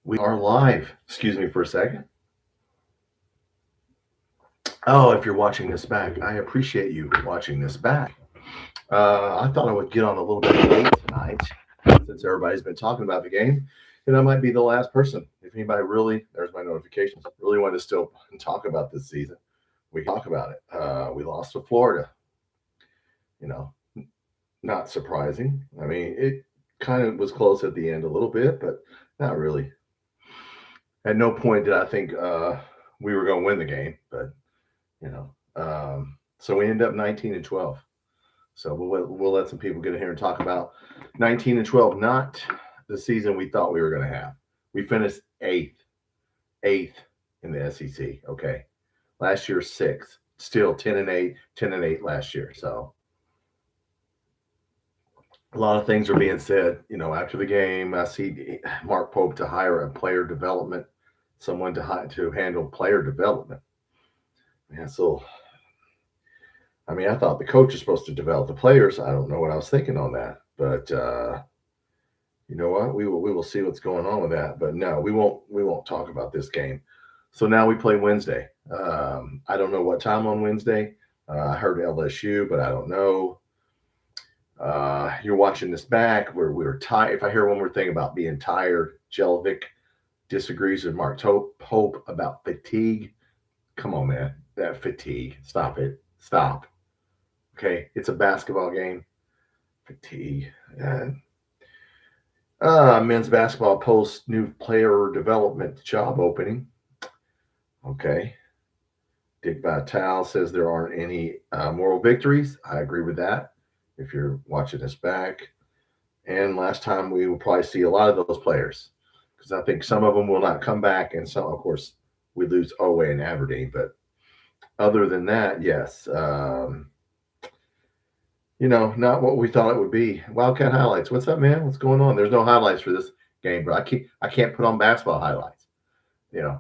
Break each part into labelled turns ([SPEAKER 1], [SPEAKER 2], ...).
[SPEAKER 1] We are live. Excuse me for a second. Oh, if you're watching this back, I appreciate you watching this back. I thought I would get on a little bit late tonight since everybody's been talking about the game, and I might be the last person. If anybody really, there's my notifications, really want to still talk about this season, we can talk about it. We lost to Florida. Not surprising. I mean, it kind of was close at the end a little bit, but not really. At no point did I think we were going to win the game, but so we ended up 19-12. So we'll let some people get in here and talk about 19-12, not the season we thought we were going to have. We finished eighth in the SEC. Okay, last year sixth, still 10-8 last year. So a lot of things are being said. After the game, I see Mark Pope to hire a player development, someone to handle player development. Yeah, so I mean, I thought the coach is supposed to develop the players. I don't know what I was thinking on that, but you know what? We will see what's going on with that. But no, we won't talk about this game. So now we play Wednesday. I don't know what time on Wednesday. I heard LSU, but I don't know. You're watching this back where we were tired. If I hear one more thing about being tired, Jellivic disagrees with Mark Pope about fatigue. Come on, man. That fatigue. Stop it. Stop. Okay. It's a basketball game. Fatigue. Men's basketball posts new player development job opening. Okay. Dick Vitale says there aren't any moral victories. I agree with that. If you're watching this back. And last time we will probably see a lot of those players because I think some of them will not come back. And some, of course, we lose Owe and Aberdeen. But other than that, yes. Not what we thought it would be. Wildcat highlights. What's up, man? What's going on? There's no highlights for this game, bro. I can't put on basketball highlights.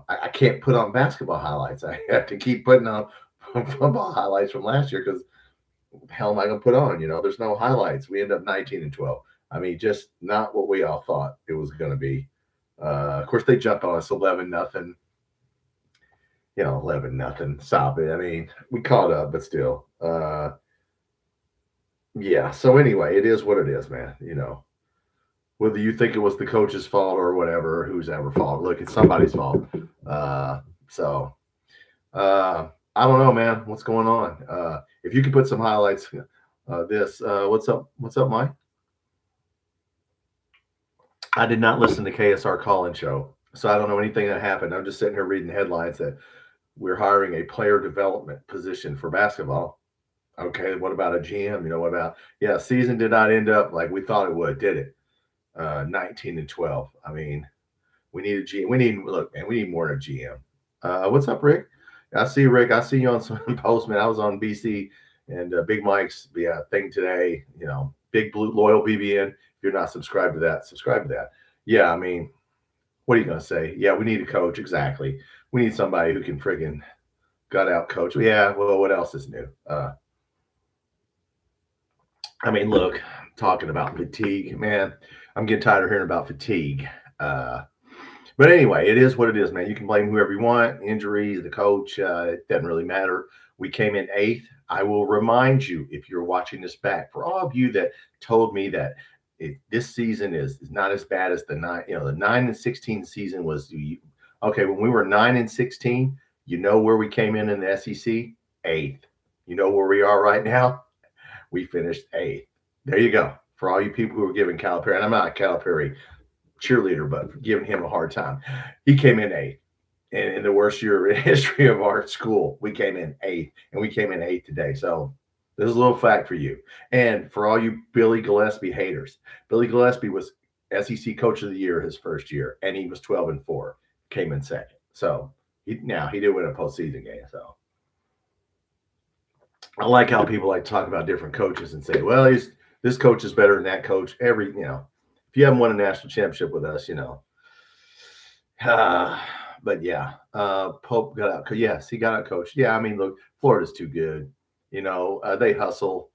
[SPEAKER 1] I can't put on basketball highlights. I have to keep putting on football highlights from last year because what the hell am I going to put on? There's no highlights. We end up 19-12. I mean, just not what we all thought it was going to be. Of course, they jumped on us 11-0. 11-0. Stop it. I mean, we caught up, but still. Yeah. So anyway, it is what it is, man. Whether you think it was the coach's fault or whatever, whose ever fault. Look, it's somebody's fault. I don't know, man. What's going on? If you could put some highlights, what's up? What's up, Mike? I did not listen to KSR call-in show, so I don't know anything that happened. I'm just sitting here reading headlines that we're hiring a player development position for basketball. Okay, what about a GM? What about season did not end up like we thought it would, did it? 19-12. I mean, we need a GM. We need more than a GM. What's up, Rick? I see Rick. I see you on some posts, man. I was on BC and Big Mike's thing today. Big Blue Loyal BBN. If you're not subscribed to that, subscribe to that. Yeah, I mean, what are you gonna say? Yeah, we need a coach. Exactly. We need somebody who can friggin' gut out coach. Yeah. Well, what else is new? I mean, look, talking about fatigue, man. I'm getting tired of hearing about fatigue. But anyway, it is what it is, man. You can blame whoever you want. Injuries, the coach, it doesn't really matter. We came in eighth. I will remind you, if you're watching this back, for all of you that told me that this season is not as bad as the 9-16 season was. Okay, when we were 9-16, where we came in the SEC? Eighth. You know where we are right now? We finished eighth. There you go. For all you people who are giving Calipari, and I'm not a Calipari cheerleader, but giving him a hard time. He came in eighth. And in the worst year in history of our school, we came in eighth, and we came in eighth today. So this is a little fact for you. And for all you Billy Gillespie haters, Billy Gillespie was SEC Coach of the Year his first year, and he was 12-4, came in second. So he did win a postseason game. So I like how people like to talk about different coaches and say, well, this coach is better than that coach. If you haven't won a national championship with us, but yeah, Pope got out. Yes, he got out coached. Yeah, I mean, look, Florida's too good. They hustle.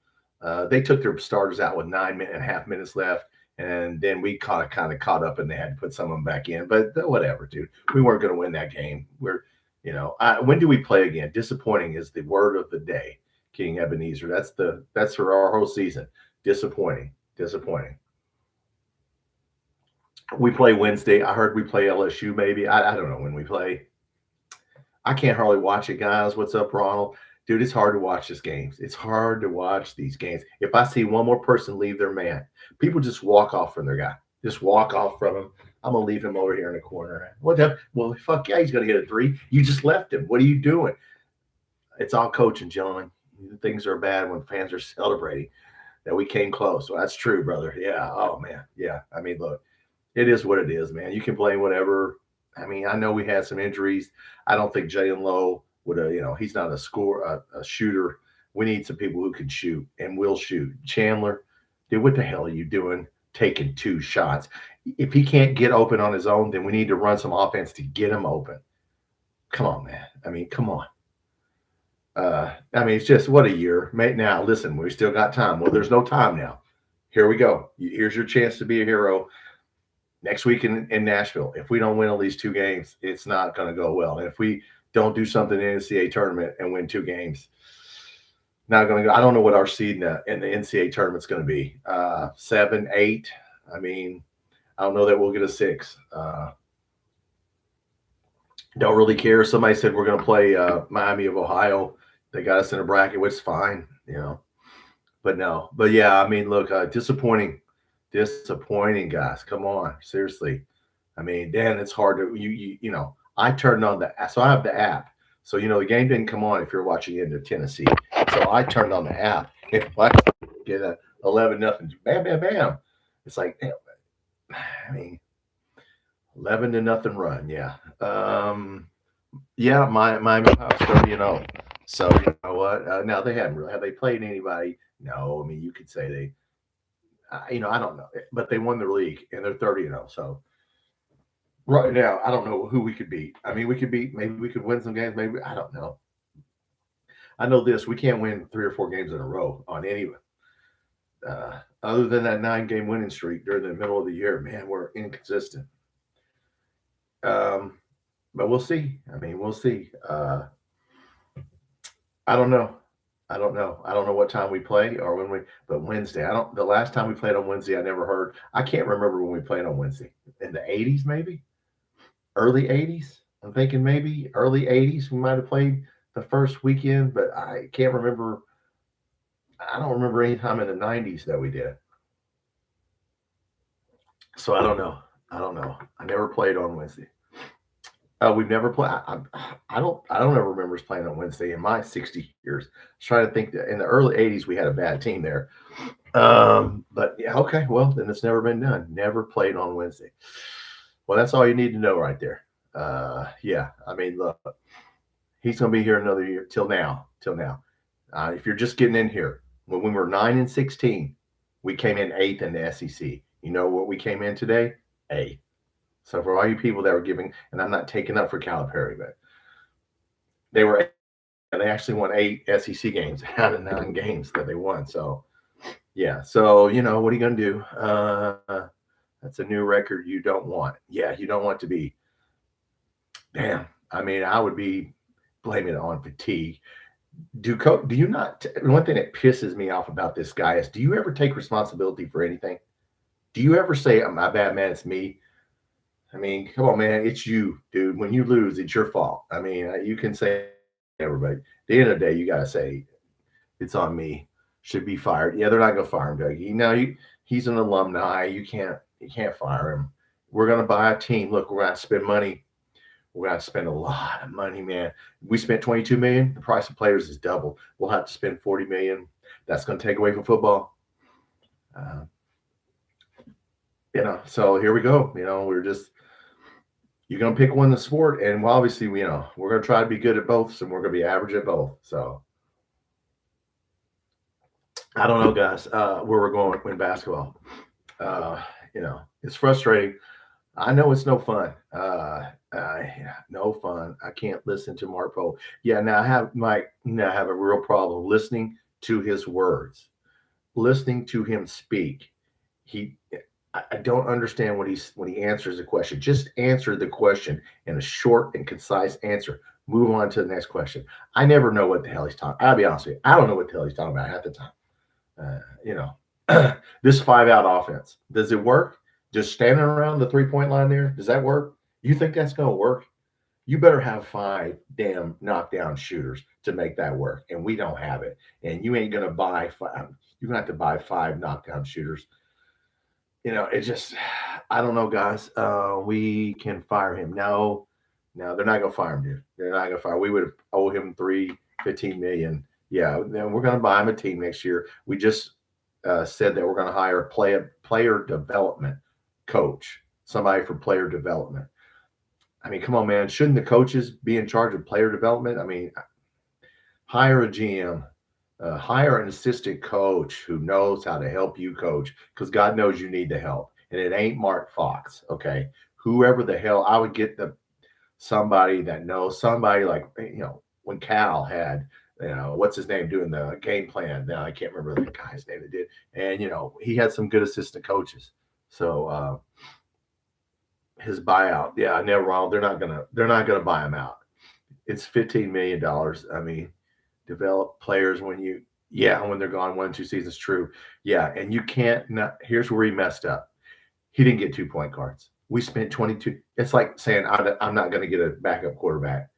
[SPEAKER 1] They took their starters out with 9.5 minutes left, And then we kind of caught up and they had to put some of them back in. But whatever, dude. We weren't going to win that game. When do we play again? Disappointing is the word of the day, King Ebenezer. That's for our whole season. Disappointing. Disappointing. We play Wednesday. I heard we play LSU maybe. I don't know when we play. I can't hardly watch it, guys. What's up, Ronald? Dude, it's hard to watch these games. It's hard to watch these games. If I see one more person leave their man, people just walk off from their guy. Just walk off from him. I'm gonna leave him over here in the corner. What the? Well, fuck yeah, he's gonna get a three. You just left him. What are you doing? It's all coaching, gentlemen. Things are bad when fans are celebrating that we came close. Well, that's true, brother. Yeah. Oh man. Yeah. I mean, look, it is what it is, man. You can blame whatever. I mean, I know we had some injuries. I don't think Jalen Lowe would have, he's not a shooter. We need some people who can shoot and will shoot. Chandler, dude, what the hell are you doing taking 2 shots? If he can't get open on his own, then we need to run some offense to get him open. Come on, man. I mean, come on. It's just what a year. Now, listen, we still got time. Well, there's no time now. Here we go. Here's your chance to be a hero next week in Nashville. If we don't win at least 2 games, it's not going to go well. And if we don't do something in the NCAA tournament and win 2 games, not going to go. I don't know what our seed in the NCAA tournament's going to be. 7, 8. I mean, I don't know that we'll get a 6. Don't really care. Somebody said we're going to play Miami of Ohio. They got us in a bracket, which is fine, But no. But yeah, I mean, look, disappointing, guys. Come on, seriously. I mean, Dan, it's hard to I turned on so I have the app. So the game didn't come on if you're watching into Tennessee. So I turned on the app. If I get a 11-0, bam, bam, bam. It's like, damn, I mean, 11-0 run. Yeah. Yeah, Miami Ohio's 30-0. So you know what? Now they have they played anybody? No. I mean, you could say they. I don't know, but they won their league and they're 30-0. So right now, I don't know who we could beat. I mean, maybe we could win some games. Maybe I don't know. I know this: we can't win 3 or 4 games in a row on any. Other than that 9-game winning streak during the middle of the year, man, we're inconsistent. But we'll see. I mean, we'll see. I don't know. I don't know what time we play or but Wednesday. The last time we played on Wednesday, I never heard. I can't remember when we played on Wednesday. In the 80s, maybe? Early 80s? I'm thinking maybe early 80s we might have played the first weekend, but I can't remember. I don't remember any time in the 90s that we did. So I don't know. I never played on Wednesday. We've never played. I don't ever remember us playing on Wednesday in my 60 years. I was trying to think that in the early 80s we had a bad team there. But yeah, okay. Well, then it's never been done. Never played on Wednesday. Well, that's all you need to know right there. Yeah. I mean, look, he's going to be here another year till now. If you're just getting in here, when we were 9-16, we came in 8th in the SEC. You know what we came in today? 8th. So for all you people that were giving, and I'm not taking up for Calipari, but they actually won 8 SEC games out of 9 games that they won. So yeah. So what are you gonna do? That's a new record you don't want. Yeah, you don't want to be. Damn. I mean, I would be blaming it on fatigue. Do you not? One thing that pisses me off about this guy is, do you ever take responsibility for anything? Do you ever say, "My bad, man, it's me"? I mean, come on, man. It's you, dude. When you lose, it's your fault. I mean, you can say everybody. At the end of the day, you got to say, it's on me. Should be fired. Yeah, they're not going to fire him, Doug. He's an alumni. You can't fire him. We're going to buy a team. Look, we're going to spend money. We're going to spend a lot of money, man. We spent $22 million. The price of players is double. We'll have to spend $40 million. That's going to take away from football. So here we go. You're going to pick one in the sport, and obviously, we're going to try to be good at both, so we're going to be average at both. So I don't know, guys, where we're going in basketball. It's frustrating. I know it's no fun. No fun. I can't listen to Mark Poe. Yeah, now I have a real problem listening to his words, listening to him speak. I don't understand when he answers the question. Just answer the question in a short and concise answer. Move on to the next question. I never know what the hell he's talking. I'll be honest with you. I don't know what the hell he's talking about half the time. You know, this 5-out offense, does it work? Just standing around the 3-point line there, does that work? You think that's going to work? You better have 5 damn knockdown shooters to make that work, and we don't have it. And you ain't going to buy 5. You're going to have to buy 5 knockdown shooters. You know, it just, I don't know, guys. We can fire him. No, they're not going to fire him, dude. They're not going to fire. We would owe him $15 million. Yeah, then we're going to buy him a team next year. We just said that we're going to hire a player development coach, somebody for player development. I mean, come on, man. Shouldn't the coaches be in charge of player development? I mean, hire a GM, hire an assistant coach who knows how to help you coach, because God knows you need the help. And it ain't Mark Fox, okay? Whoever the hell, I would get somebody that knows, somebody like, you know, when Cal had, you know, what's his name doing the game plan? Now I can't remember the guy's name that did. And, you know, he had some good assistant coaches. So his buyout, yeah, never wrong. They're not gonna buy him out. It's $15 million. I mean, develop players when they're gone 1-2 seasons. True. Yeah. And you can't here's where he messed up. He didn't get 2-point guards. We spent 22. It's like saying, I'm not going to get a backup quarterback.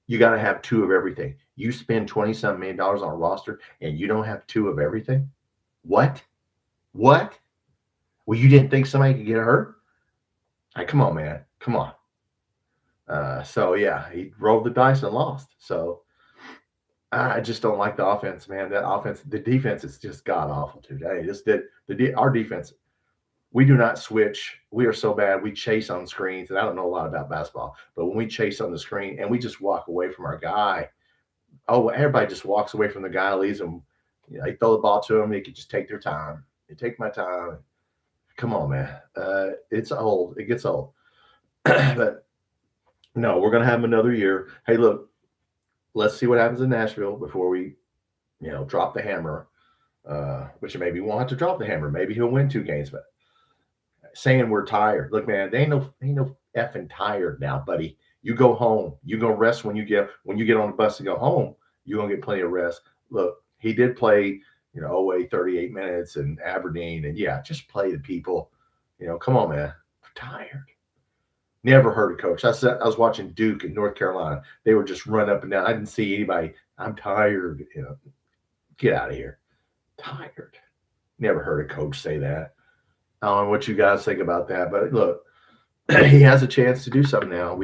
[SPEAKER 1] You got to have 2 of everything. You spend $20-some million on a roster and you don't have 2 of everything. What? Well, you didn't think somebody could get hurt? Like, come on, man. Come on. So yeah, he rolled the dice and lost. So I just don't like the offense, man. That offense, the defense is just god awful today. Our defense, we do not switch. We are so bad. We chase on screens, and I don't know a lot about basketball, but when we chase on the screen and we just walk away from our guy, everybody just walks away from the guy, leaves him. You know, they throw the ball to him. They could just take their time. They take my time. Come on, man. It's old. It gets old. But no, we're gonna have him another year. Hey, look. Let's see what happens in Nashville before we, you know, drop the hammer. Which maybe we won't have to drop the hammer. Maybe he'll win 2 games. But saying we're tired, look, man, they ain't no effing tired now, buddy. You go home. You go rest when you get on the bus to go home. You're gonna get plenty of rest. Look, he did play, you know, away 38 minutes in Aberdeen, and yeah, just play the people. You know, come on, man. I'm tired. Never heard a coach. I was watching Duke in North Carolina. They were just run up and down. I didn't see anybody. I'm tired. You know, get out of here. Tired. Never heard a coach say that. I don't know what you guys think about that, but look, he has a chance to do something now.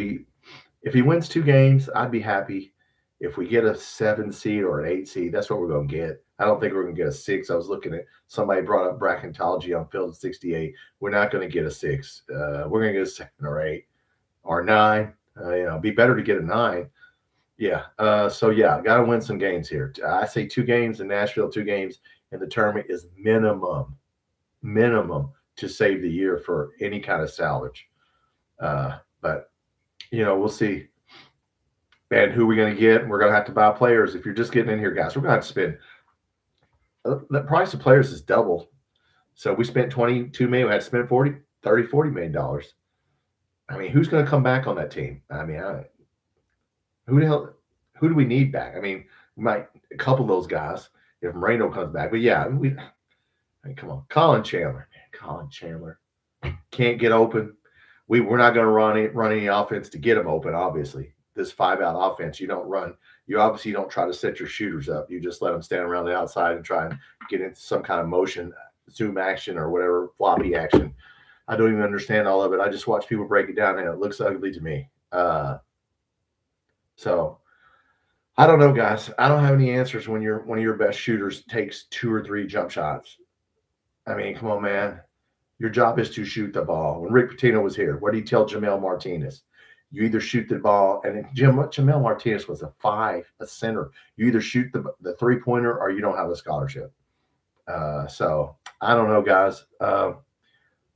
[SPEAKER 1] If he wins 2 games, I'd be happy. If we get a 7 seed or an 8 seed, that's what we're going to get. I don't think we're going to get a 6. I was looking at somebody brought up bracketology on field 68. We're not going to get a 6. We're going to get a 7 or 8. Or 9, you know, be better to get a 9. Yeah. So yeah, got to win some games here. I say 2 games in Nashville, 2 games in the tournament is minimum to save the year for any kind of salvage. But you know, we'll see. And who we're going to get? We're going to have to buy players. If you're just getting in here, guys, we're going to have to spend. The price of players is doubled. So we spent $22 million. We had to spend $40 million. I mean, who's going to come back on that team? I mean, who do we need back? I mean, we might a couple of those guys if Moreno comes back. But yeah, I mean, come on, Colin Chandler can't get open. We're not going to run any offense to get him open. Obviously, this 5-out offense, you don't run. You obviously don't try to set your shooters up. You just let them stand around the outside and try and get into some kind of motion, zoom action or whatever, floppy action. I don't even understand all of it. I just watch people break it down, and it looks ugly to me. So I don't know, guys. I don't have any answers when one of your best shooters takes 2 or 3 jump shots. I mean, come on, man. Your job is to shoot the ball. When Rick Pitino was here, what did he tell Jamel Martinez? You either shoot the ball, and Jamel Martinez was a 5, a center. You either shoot the 3-pointer or you don't have a scholarship. So I don't know, guys.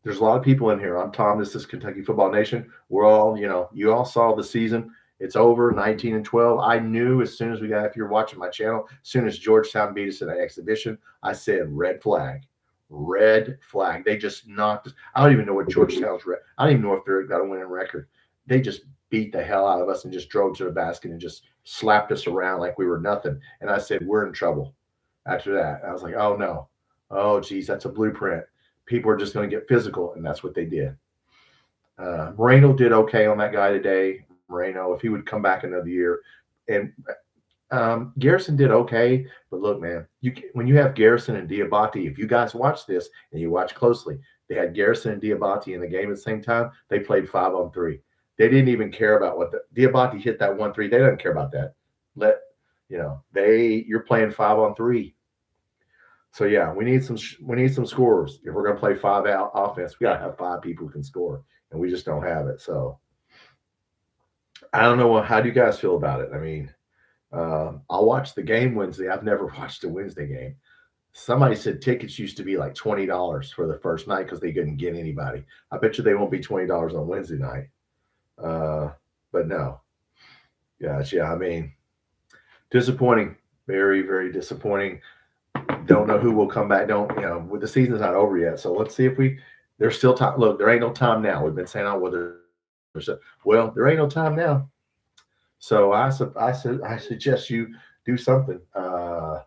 [SPEAKER 1] There's a lot of people in here. I'm Tom. This is Kentucky Football Nation. We're all, you know, you all saw the season. It's over, 19-12. I knew as soon as we got, if you're watching my channel, as soon as Georgetown beat us in an exhibition, I said red flag. Red flag. They just knocked us. I don't even know what Georgetown's record. I don't even know if they've got a winning record. They just beat the hell out of us and just drove to the basket and just slapped us around like we were nothing. And I said, we're in trouble. After that, I was like, oh no, oh geez, that's a blueprint. People are just going to get physical, and that's what they did. Moreno did okay on that guy today. Moreno, if he would come back another year, and Garrison did okay, but look, man, when you have Garrison and Diabate, if you guys watch this and you watch closely, they had Garrison and Diabate in the game at the same time. They played 5-on-3. They didn't even care about what Diabate hit that 1-3. They don't care about that. You're playing 5-on-3. So yeah, we need some scorers. If we're gonna play 5-out offense, we gotta have 5 people who can score, and we just don't have it. So I don't know. How do you guys feel about it? I mean, I'll watch the game Wednesday. I've never watched a Wednesday game. Somebody said tickets used to be like $20 for the first night because they couldn't get anybody. I bet you they won't be $20 on Wednesday night. But no. Yeah, I mean, disappointing. Very, very disappointing. Don't know who will come back. The season's not over yet. So let's see if there's still time. Look, there ain't no time now. We've been saying there ain't no time now. So I suggest you do something. Loyal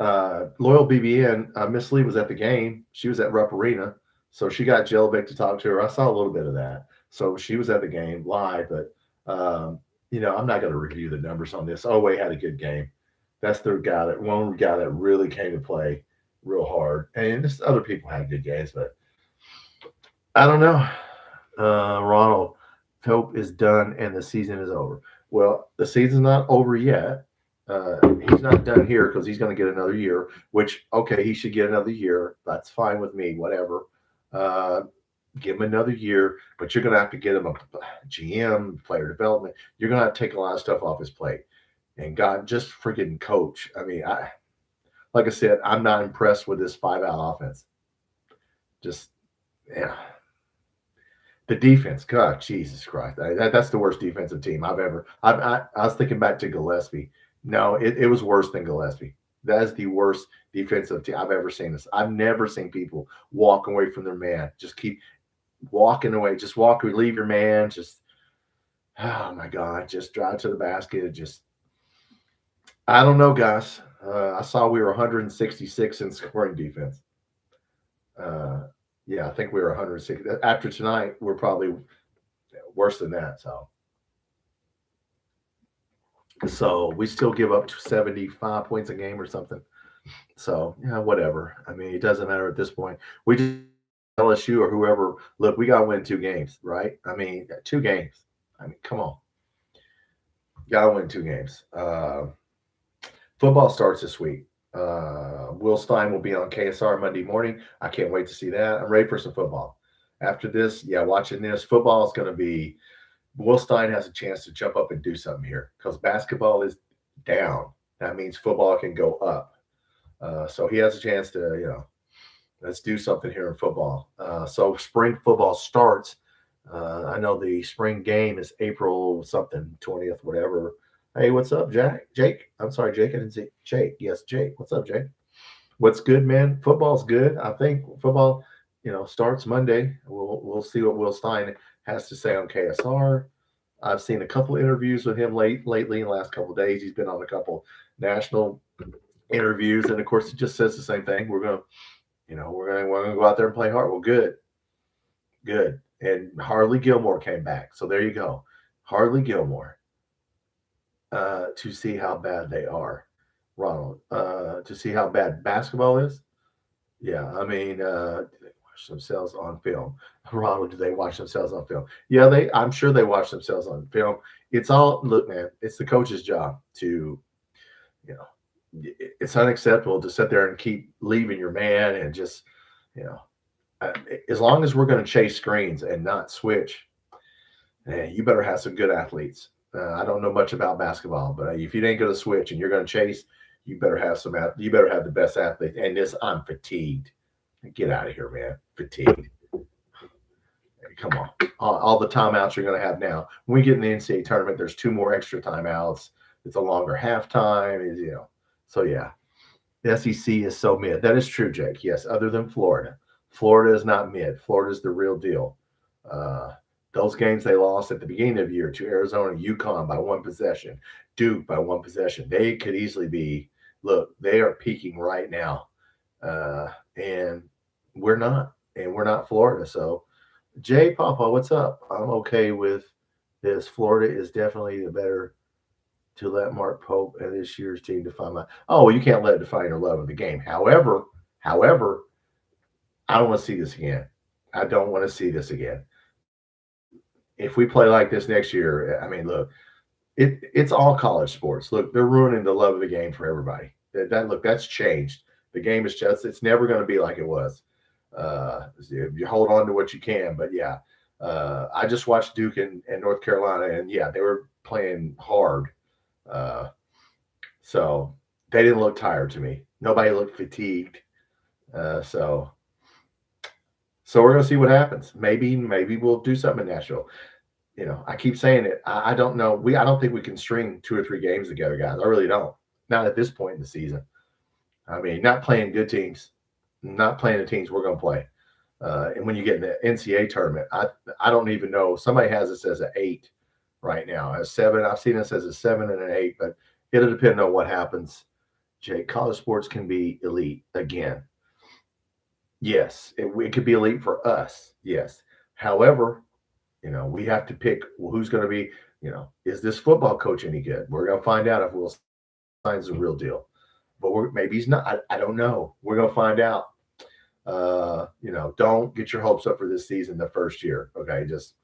[SPEAKER 1] BBN, Miss Lee was at the game. She was at Rupp Arena. So she got Jelbeck to talk to her. I saw a little bit of that. So she was at the game live, but I'm not going to review the numbers on this. Oway had a good game. That's one guy that really came to play real hard. And just other people had good games, but I don't know. Ronald, hope is done and the season is over. Well, the season's not over yet. He's not done here because he's going to get another year, which, okay, he should get another year. That's fine with me, whatever. Give him another year, but you're going to have to get him a GM, player development. You're going to have to take a lot of stuff off his plate. And God, just freaking coach. I mean, like I said, I'm not impressed with this 5-out offense. Just, yeah. The defense, God, Jesus Christ. That's the worst defensive team I've ever. I was thinking back to Gillespie. No, it was worse than Gillespie. That is the worst defensive team I've ever seen. I've never seen people walk away from their man. Just keep walking away. Just leave your man. Just, oh my God, just drive to the basket. Just, I don't know, guys. I saw we were 166 in scoring defense. Yeah, I think we were 160. After tonight, we're probably worse than that. So we still give up 75 points a game or something. So, yeah, whatever. I mean, it doesn't matter at this point. We just LSU or whoever, look, we got to win 2 games, right? I mean, 2 games. I mean, come on. Got to win 2 games. Football starts this week. Will Stein will be on KSR Monday morning. I can't wait to see that. I'm ready for some football. After this, watching this, football is going to be – Will Stein has a chance to jump up and do something here because basketball is down. That means football can go up. So he has a chance to, let's do something here in football. So spring football starts. I know the spring game is April something, 20th, whatever. Hey, what's up, Jake? I'm sorry, Jake. I didn't see Jake. Yes, Jake. What's up, Jake? What's good, man? Football's good. I think football, starts Monday. We'll see what Will Stein has to say on KSR. I've seen a couple of interviews with him lately in the last couple of days. He's been on a couple national interviews, and of course, he just says the same thing. We're gonna go out there and play hard. Well, good. And Harley Gilmore came back, so there you go, Harley Gilmore. To see how bad they are, Ronald. To see how bad basketball is. Yeah, I mean, do they watch themselves on film? Ronald, do they watch themselves on film? Yeah, I'm sure they watch themselves on film. It's all, look, man, it's the coach's job to, it's unacceptable to sit there and keep leaving your man and just, as long as we're going to chase screens and not switch, you better have some good athletes. I don't know much about basketball, but if you ain't going to switch and you're going to chase, you better have the best athlete. And I'm fatigued. Get out of here, man. Fatigued. Come on. All the timeouts you're going to have now. When we get in the NCAA tournament, there's 2 more extra timeouts. It's a longer halftime. So, yeah. The SEC is so mid. That is true, Jake. Yes, other than Florida. Florida is not mid. Florida is the real deal. Uh, those games they lost at the beginning of the year to Arizona, UConn by one possession, Duke by one possession. They could easily be, look, they are peaking right now. And we're not. And we're not Florida. So, Jay Papa, what's up? I'm okay with this. Florida is definitely the better to let Mark Pope and this year's team define my. Oh, well, you can't let it define your love of the game. However, I don't want to see this again. I don't want to see this again. If we play like this next year, I mean, look, it's all college sports. Look, they're ruining the love of the game for everybody. Look, that's changed. The game is just it's never going to be like it was. You hold on to what you can, but yeah, I just watched Duke and North Carolina, and yeah, they were playing hard. Uh, so they didn't look tired to me. Nobody looked fatigued. So we're gonna see what happens. Maybe we'll do something in Nashville. I keep saying it. I don't know. I don't think we can string 2 or 3 games together, guys. I really don't. Not at this point in the season. I mean, not playing good teams, not playing the teams we're gonna play. And when you get in the NCAA tournament, I don't even know. Somebody has us as an 8 right now. As 7, I've seen us as a 7 and an 8, but it'll depend on what happens. Jake, college sports can be elite again. Yes, it could be elite for us. Yes. However, we have to pick who's going to be, is this football coach any good? We're going to find out if Will Stein's the real deal. But maybe he's not. I don't know. We're going to find out. Don't get your hopes up for this season the first year. Okay. Just,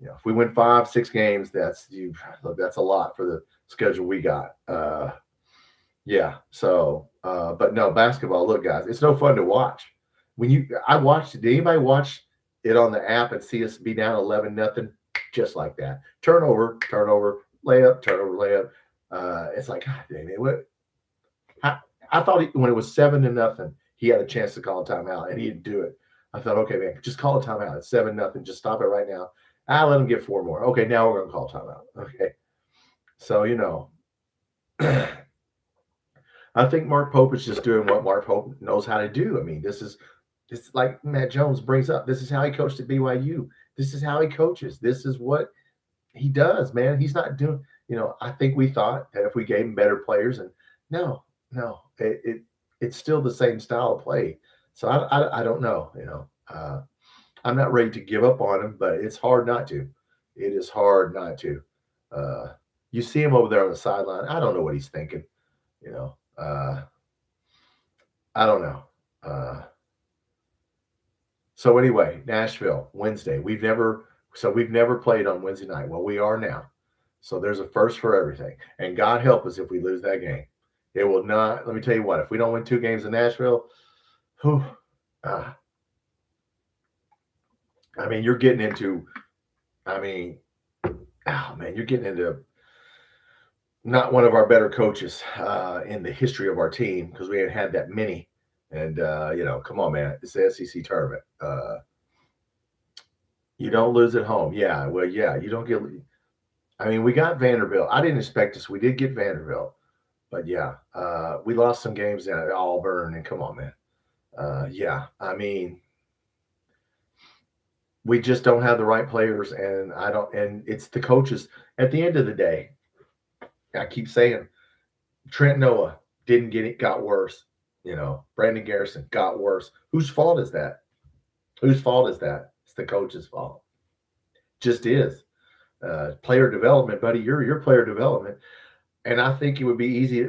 [SPEAKER 1] if we win 5, 6 games, that's a lot for the schedule we got. Yeah. So, but no, basketball, look, guys, it's no fun to watch. I watched it. Did anybody watch it on the app and see us be down 11-0? Just like that. Turnover, layup, turnover, layup. It's like, God dang it. I thought when it was 7-0, he had a chance to call a timeout, and he didn't do it. I thought, okay, man, just call a timeout. It's 7-0. Just stop it right now. Let him get 4 more. Okay, now we're going to call timeout. Okay. So, I think Mark Pope is just doing what Mark Pope knows how to do. I mean, this is like Matt Jones brings up. This is how he coached at BYU. This is how he coaches. This is what he does, man. He's not doing, I think we thought that if we gave him better players, and no, it's still the same style of play. So I don't know, I'm not ready to give up on him, but it's hard not to. It is hard not to. You see him over there on the sideline. I don't know what he's thinking, you know. I don't know. So anyway, Nashville, Wednesday. We've never played on Wednesday night. Well, we are now. So there's a first for everything. And God help us if we lose that game. It will not. Let me tell you what. If we don't win 2 games in Nashville, whew, I mean, you're getting into. I mean, oh man, you're getting into not one of our better coaches in the history of our team because we ain't had that many. And come on, man, it's the SEC tournament. You don't lose at home. Yeah, well, yeah, you don't get. I mean, we got Vanderbilt. I didn't expect us. We did get Vanderbilt, but yeah, we lost some games at Auburn. And come on, man. Yeah, I mean, we just don't have the right players, and I don't. And it's the coaches. At the end of the day, I keep saying, Trent Noah didn't get it. Got worse. Brandon Garrison got worse. Whose fault is that? Whose fault is that? It's the coach's fault. Just is. Player development, buddy. Your player development. And I think it would be easy,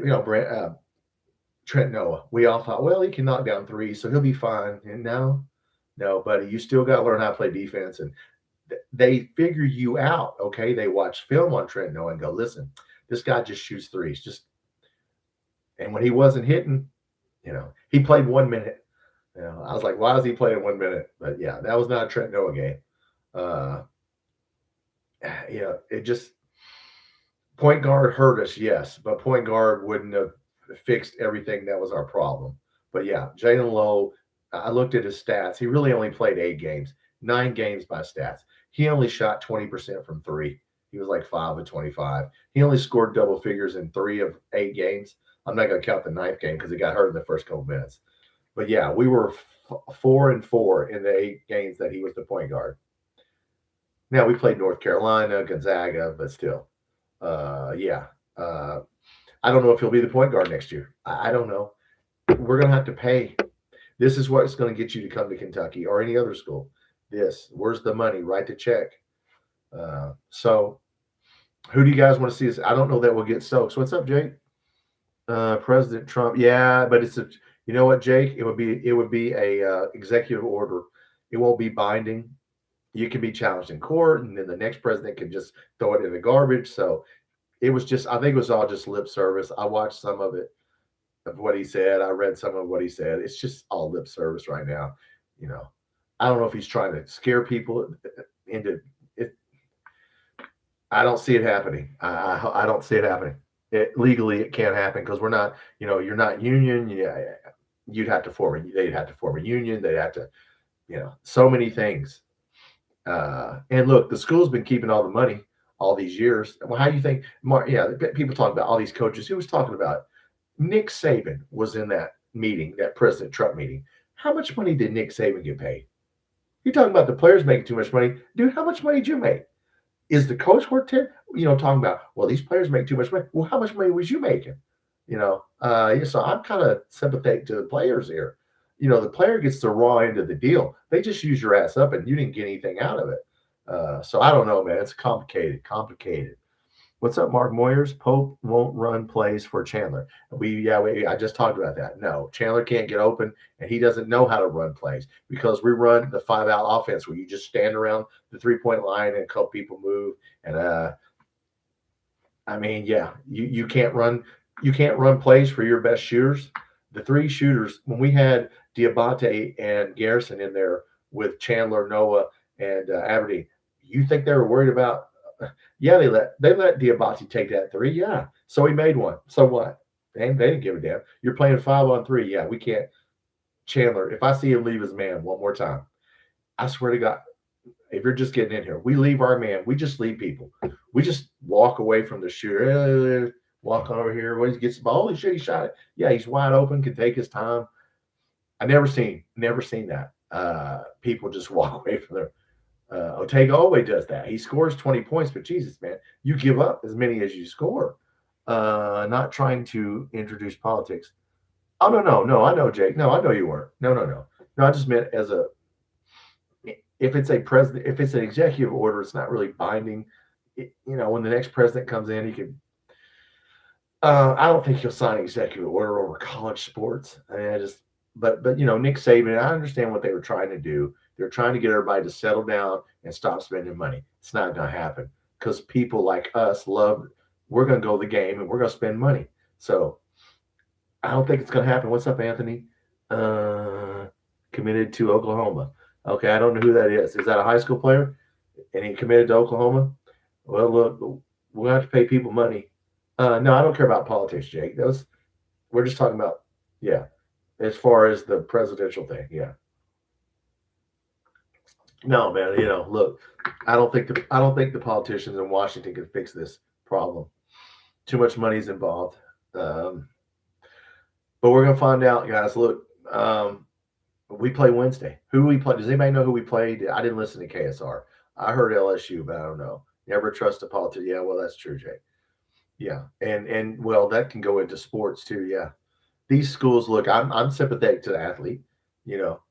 [SPEAKER 1] Trent Noah. We all thought, well, he can knock down 3, so he'll be fine. And no, buddy, you still got to learn how to play defense. And they figure you out, okay? They watch film on Trent Noah and go, listen, this guy just shoots 3s. And when he wasn't hitting, he played 1 minute. I was like, why is he playing 1 minute? But yeah, that was not a Trent Noah game. It just point guard hurt us, yes, but point guard wouldn't have fixed everything that was our problem. But yeah, Jalen Lowe, I looked at his stats. He really only played 8 games, 9 games by stats. He only shot 20% from 3. He was like 5 of 25. He only scored double figures in 3 of 8 games. I'm not going to count the ninth game because he got hurt in the first couple minutes. But yeah, we were 4-4 in the 8 games that he was the point guard. Now we played North Carolina, Gonzaga, but still, yeah. I don't know if he'll be the point guard next year. I don't know. We're going to have to pay. This is what's going to get you to come to Kentucky or any other school. Where's the money? Write the check. So who do you guys want to see us? I don't know that we'll get Stokes. What's up, Jake? President Trump. Yeah, but you know what, Jake? It would be a executive order. It won't be binding. You can be challenged in court, and then the next president can just throw it in the garbage. So it was I think it was all just lip service. I watched some of it, of what he said. I read some of what he said. It's just all lip service right now. I don't know if he's trying to scare people into it. I don't see it happening. I don't see it happening. Legally, it can't happen because we're not, you're not union. Yeah, they'd have to form a union. They'd have to, so many things. And look, the school's been keeping all the money all these years. Well, how do you think, Mark? Yeah, people talk about all these coaches. Who was talking about it? Nick Saban was in that meeting, that President Trump meeting. How much money did Nick Saban get paid? You're talking about the players making too much money. Dude, how much money did you make? Is the coach worth 10? Talking about, well, these players make too much money. Well, how much money was you making? So I'm kind of sympathetic to the players here. The player gets the raw end of the deal. They just use your ass up and you didn't get anything out of it. So I don't know, man. It's complicated. What's up, Mark Moyers? Pope won't run plays for Chandler. I just talked about that. No, Chandler can't get open, and he doesn't know how to run plays because we run the 5-out offense where you just stand around the 3-point line and a couple people move. And you can't run plays for your best shooters. The 3 shooters, when we had Diabate and Garrison in there with Chandler, Noah, and Aberdeen, you think they were worried about? Yeah, they let Diabate take that 3. Yeah, so he made one. So what? They didn't give a damn. You're playing 5-on-3. Yeah, we can't. Chandler, if I see him leave his man one more time, I swear to God, if you're just getting in here, we leave our man. We just leave people. We just walk away from the shooter. Walk over here. When he gets the ball, holy shit, he shot it. Yeah, he's wide open, can take his time. I never seen that. People just walk away from their. Otega always does that. He scores 20 points, but Jesus, man, you give up as many as you score. Not trying to introduce politics. Oh, no. I know, Jake. No, I know you weren't. No. I just meant if it's an executive order, it's not really binding. When the next president comes in, he can. I don't think he'll sign an executive order over college sports. But Nick Saban, I understand what they were trying to do. They're trying to get everybody to settle down and stop spending money. It's not going to happen because people like us we're going to go to the game and we're going to spend money. So I don't think it's going to happen. What's up, Anthony? Committed to Oklahoma. Okay, I don't know who that is. Is that a high school player? And he committed to Oklahoma? Well, look, we're going to have to pay people money. No, I don't care about politics, Jake. We're just talking about, as far as the presidential thing, No, man. Look, I don't think the politicians in Washington can fix this problem. Too much money's involved. But we're gonna find out, guys. Look, we play Wednesday. Who we play? Does anybody know who we played? I didn't listen to KSR. I heard LSU, but I don't know. Never trust a politician. Yeah, well, that's true, Jake. Yeah, and well, that can go into sports too. Yeah, these schools. Look, I'm sympathetic to the athlete. How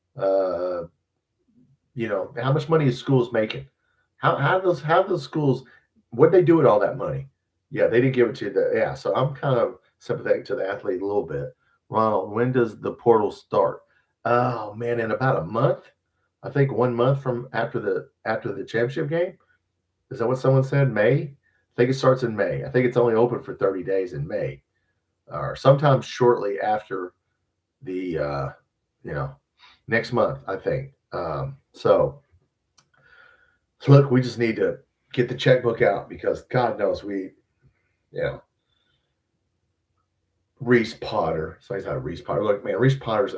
[SPEAKER 1] much money is schools making? How those schools? What they do with all that money? Yeah, they didn't give it to the. Yeah, so I'm kind of sympathetic to the athlete a little bit. Ronald, when does the portal start? Oh man, in about a month. I think 1 month from after the championship game. Is that what someone said? May. I think it starts in May. I think it's only open for 30 days in May, or sometimes shortly after the next month. I think. So look, we just need to get the checkbook out because God knows Reese Potter. Somebody's not Reese Potter. Look, man, Reese Potter's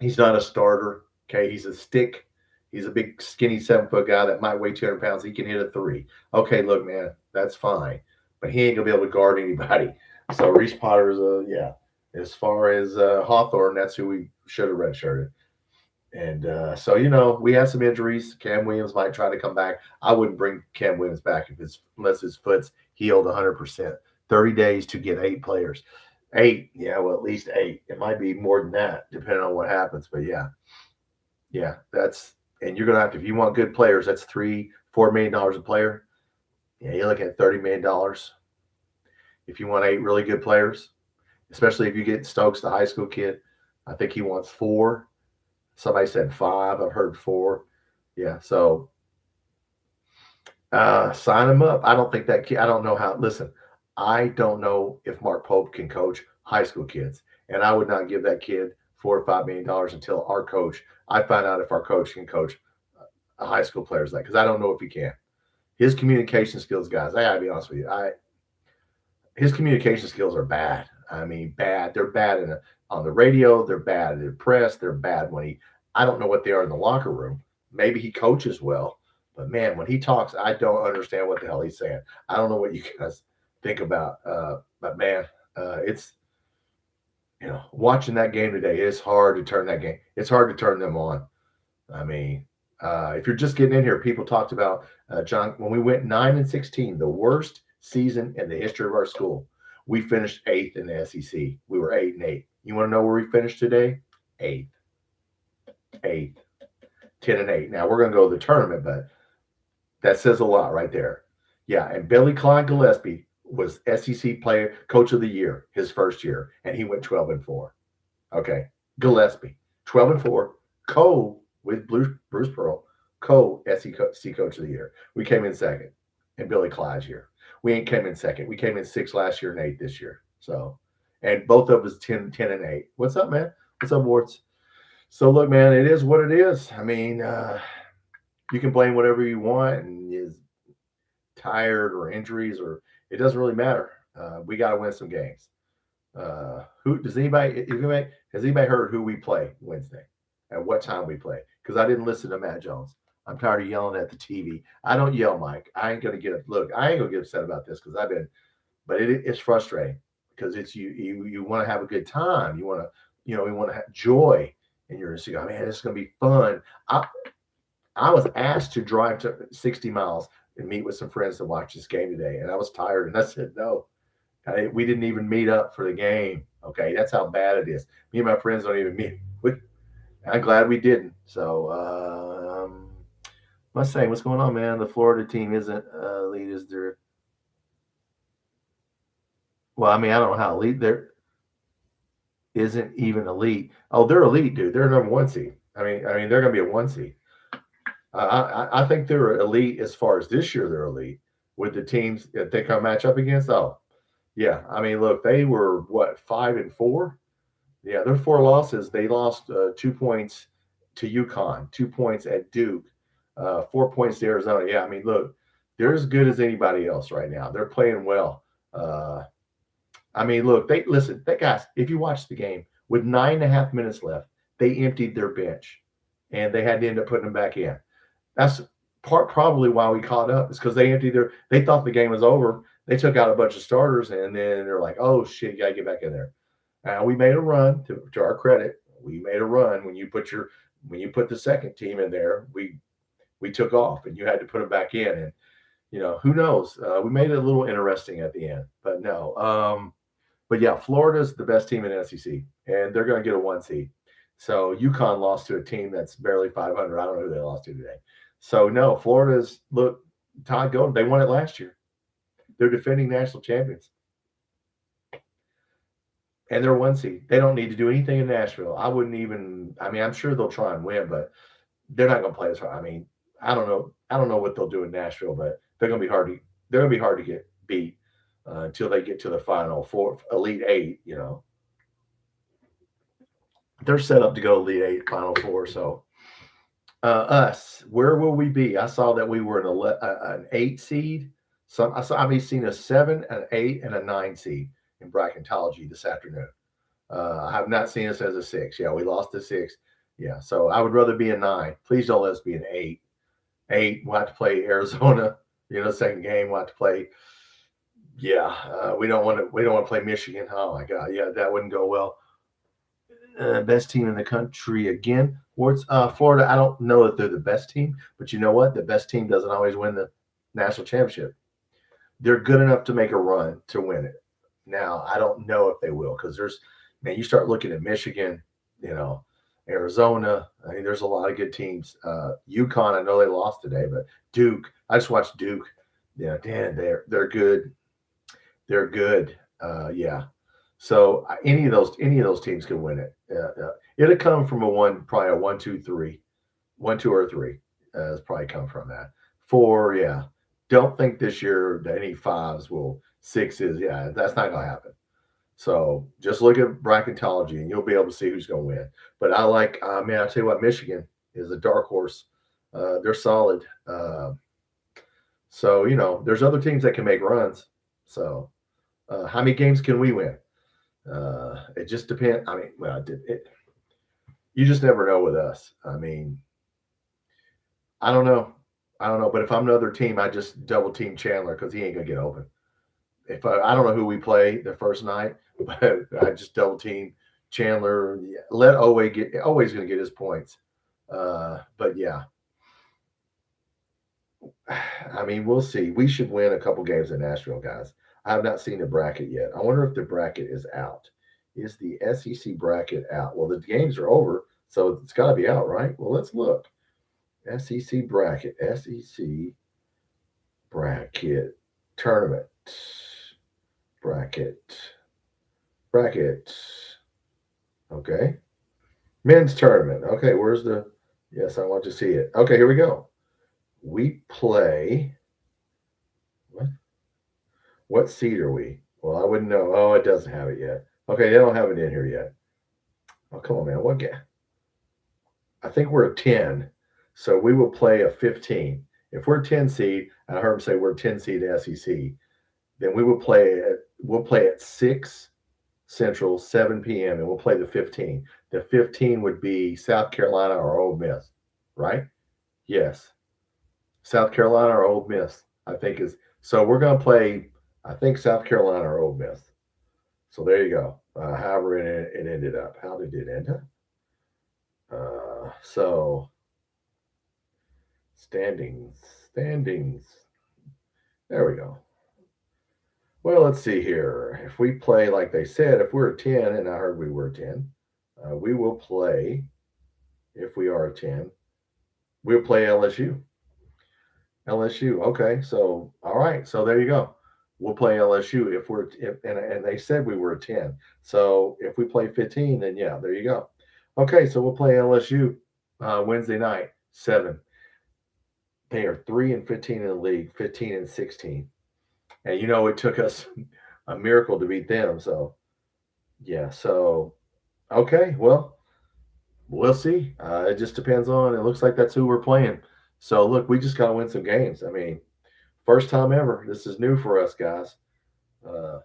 [SPEAKER 1] he's not a starter. Okay. He's a stick. He's a big, skinny 7-foot guy that might weigh 200 pounds. He can hit a 3. Okay, look, man, that's fine. But he ain't going to be able to guard anybody. So Reese Potter's yeah. As far as Hawthorne, that's who we should have redshirted. And so, we had some injuries. Cam Williams might try to come back. I wouldn't bring Cam Williams back unless his foot's healed 100%. 30 days to get 8 players. 8, yeah, well, at least 8. It might be more than that, depending on what happens. But yeah, and you're gonna have to, if you want good players, that's $3-4 million a player. Yeah, you're looking at $30 million. If you want 8 really good players, especially if you get Stokes, the high school kid, I think he wants 4. Somebody said 5. I've heard 4. Yeah, so sign him up. I don't think that kid. I don't know how. Listen, I don't know if Mark Pope can coach high school kids, and I would not give that kid $4 or $5 million until I find out if our coach can coach high school players because I don't know if he can. His communication skills, guys. I gotta be honest with you. His communication skills are bad. I mean, bad. They're bad on the radio. They're bad in the press. They're bad I don't know what they are in the locker room. Maybe he coaches well, but man, when he talks, I don't understand what the hell he's saying. I don't know what you guys think about. But man, it's, watching that game today, it's hard to turn that game. It's hard to turn them on. I mean, if you're just getting in here, people talked about, John, when we went 9-16, the worst season in the history of our school. We finished 8th in the SEC. We were 8-8. You want to know where we finished today? 8th. 10-8. Now we're going to go to the tournament, but that says a lot right there. Yeah, and Billy Klein Gillespie was SEC player coach of the year his first year, and he went 12-4. Okay, Gillespie 12-4, with Bruce Pearl, SEC coach of the year. We came in second in Billy Klein's year. We ain't came in second. We came in 6th last year and 8th this year. So, and both of us 10-8. What's up, man? What's up, Warts? So look, man, it is what it is. I mean, you can blame whatever you want, and is tired or injuries, or it doesn't really matter. We got to win some games. Has anybody heard who we play Wednesday? At what time we play? Because I didn't listen to Matt Jones. I'm tired of yelling at the TV. I don't yell, Mike. I ain't gonna get upset about this because but it's frustrating because it's you want to have a good time. You want to have joy, and you're just going, man, this is gonna be fun. I was asked to drive to 60 miles and meet with some friends to watch this game today, and I was tired, and I said no. We didn't even meet up for the game. Okay, that's how bad it is. Me and my friends don't even meet. I'm glad we didn't. So, must say, what's going on, man? The Florida team isn't elite, is there? Well, I mean, I don't know how elite they're. Isn't even elite. Oh, they're elite, dude. They're number 1 seed. I mean, they're going to be a 1 seed. I think they're elite as far as this year. They're elite with the teams that they come match up against. Oh, yeah. I mean, look, they were 5-4. Yeah, their 4 losses. They lost 2 points to UConn, 2 points at Duke, 4 points to Arizona. Yeah, I mean, look, they're as good as anybody else right now. They're playing well. I mean, look, guys, if you watch the game with 9.5 minutes left, they emptied their bench, and they had to end up putting them back in. That's probably why we caught up. Is because they thought the game was over. They took out a bunch of starters, and then they're like, oh shit, you gotta get back in there. We made a run. To our credit, we made a run. When you put the second team in there, we took off, and you had to put them back in. And who knows? We made it a little interesting at the end, but no. But yeah, Florida's the best team in the SEC, and they're going to get a 1 seed. So UConn lost to a team that's barely 500. I don't know who they lost to today. So no, Florida's Todd Golden. They won it last year. They're defending national champions. And they're 1 seed. They don't need to do anything in Nashville. I'm sure they'll try and win, but they're not going to play as hard. I mean, I don't know what they'll do in Nashville, but they're going to be hard to get beat until they get to the final 4, Elite 8. They're set up to go Elite 8, Final 4. So us, where will we be? I saw that we were an 8 seed. I've seen a 7, an 8, and a 9 seed in bracketology this afternoon. I have not seen us as a 6. Yeah, we lost to 6. Yeah, so I would rather be a 9. Please don't let us be an 8. 8, we'll have to play Arizona, second game. We'll have to play Yeah, we don't want to play Michigan. Oh my God, yeah, that wouldn't go well. Best team in the country again. What's Florida? I don't know that they're the best team, but you know what? The best team doesn't always win the national championship. They're good enough to make a run to win it. Now, I don't know if they will because man, you start looking at Michigan, you know, Arizona. I mean, there's a lot of good teams. UConn, I know they lost today, but Duke, I just watched Duke. Yeah, damn, they're good. They're good. Yeah. So any of those teams could win it. It'll come from probably a 1, 2, 3, 1, 2, or 3. It's probably come from that. 4, yeah. Don't think this year that any fives will sixes. Yeah, that's not gonna happen. So just look at bracketology and you'll be able to see who's gonna win. But I like, man, I tell you what, Michigan is a dark horse. They're solid. So there's other teams that can make runs. So how many games can we win? It just depends. I mean, well, you just never know with us. I mean, I don't know. I don't know. But if I'm another team, I just double team Chandler because he ain't gonna get open. If I don't know who we play the first night, but I just double team Chandler. Let Always gonna get his points. But yeah, I mean, we'll see. We should win a couple games in Nashville, guys. I have not seen the bracket yet. I wonder if the bracket is out. Is the SEC bracket out? Well, the games are over, so it's got to be out, right? Well, let's look. SEC bracket, SEC bracket tournament, bracket, bracket. Okay. Men's tournament. Okay, where's the. Yes, I want to see it. Okay, here we go. We play. What? What seed are we? Well, I wouldn't know. Oh, it doesn't have it yet. Okay, they don't have it in here yet. Oh, come on, man. What game? I think we're a 10. So we will play a 15. If we're a 10 seed, and I heard him say we're a 10 seed SEC, then we'll play at 6 Central, 7 p.m., and we'll play the 15. The 15 would be South Carolina or Ole Miss, right? Yes. South Carolina or Ole Miss, I think is. So we're going to play, I think, South Carolina or Ole Miss. So there you go. However it ended up. How did it end up? So standings. There we go. Well, let's see here. If we play like they said, if we're a 10, and I heard we were a 10, we will play. If we are a 10, we'll play LSU. LSU. Okay, so all right. So there you go. We'll play LSU and they said we were a 10. So if we play 15, then yeah, there you go. Okay, so we'll play LSU Wednesday night, 7. They are 3-15 in the league, 15-16. And it took us a miracle to beat them. So yeah, so okay, well, we'll see. It just depends on. It looks like that's who we're playing. So look, we just gotta win some games. I mean, first time ever. This is new for us, guys. Uh,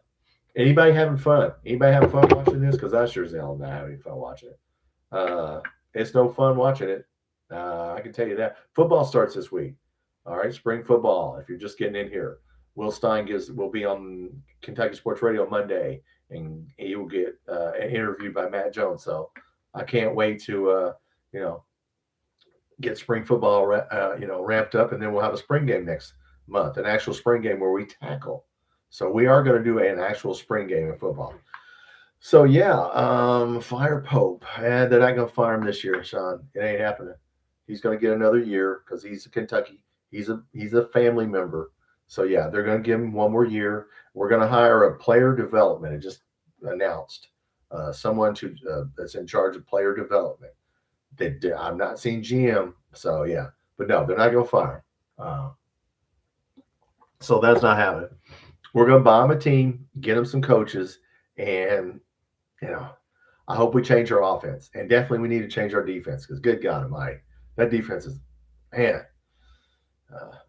[SPEAKER 1] Anybody having fun? Anybody having fun watching this? Because I sure as hell am not having fun watching it. It's no fun watching it. I can tell you that. Football starts this week. All right, spring football. If you're just getting in here, Will Stein will be on Kentucky Sports Radio Monday, and he will get interviewed by Matt Jones. So I can't wait to get spring football ramped up, and then we'll have a spring game next month, an actual spring game where we tackle. So we are going to do an actual spring game of football. So yeah, fire Pope, and they're not going to fire him this year, Sean. It ain't happening. He's going to get another year because he's a Kentucky. He's a family member. So yeah, they're going to give him one more year. We're going to hire a player development. It just announced someone that's in charge of player development. I'm not seeing GM. So yeah, but no, they're not going to fire him. So that's not happening. We're going to buy him a team, get him some coaches, and I hope we change our offense. And definitely we need to change our defense because good God Almighty, that defense is, man.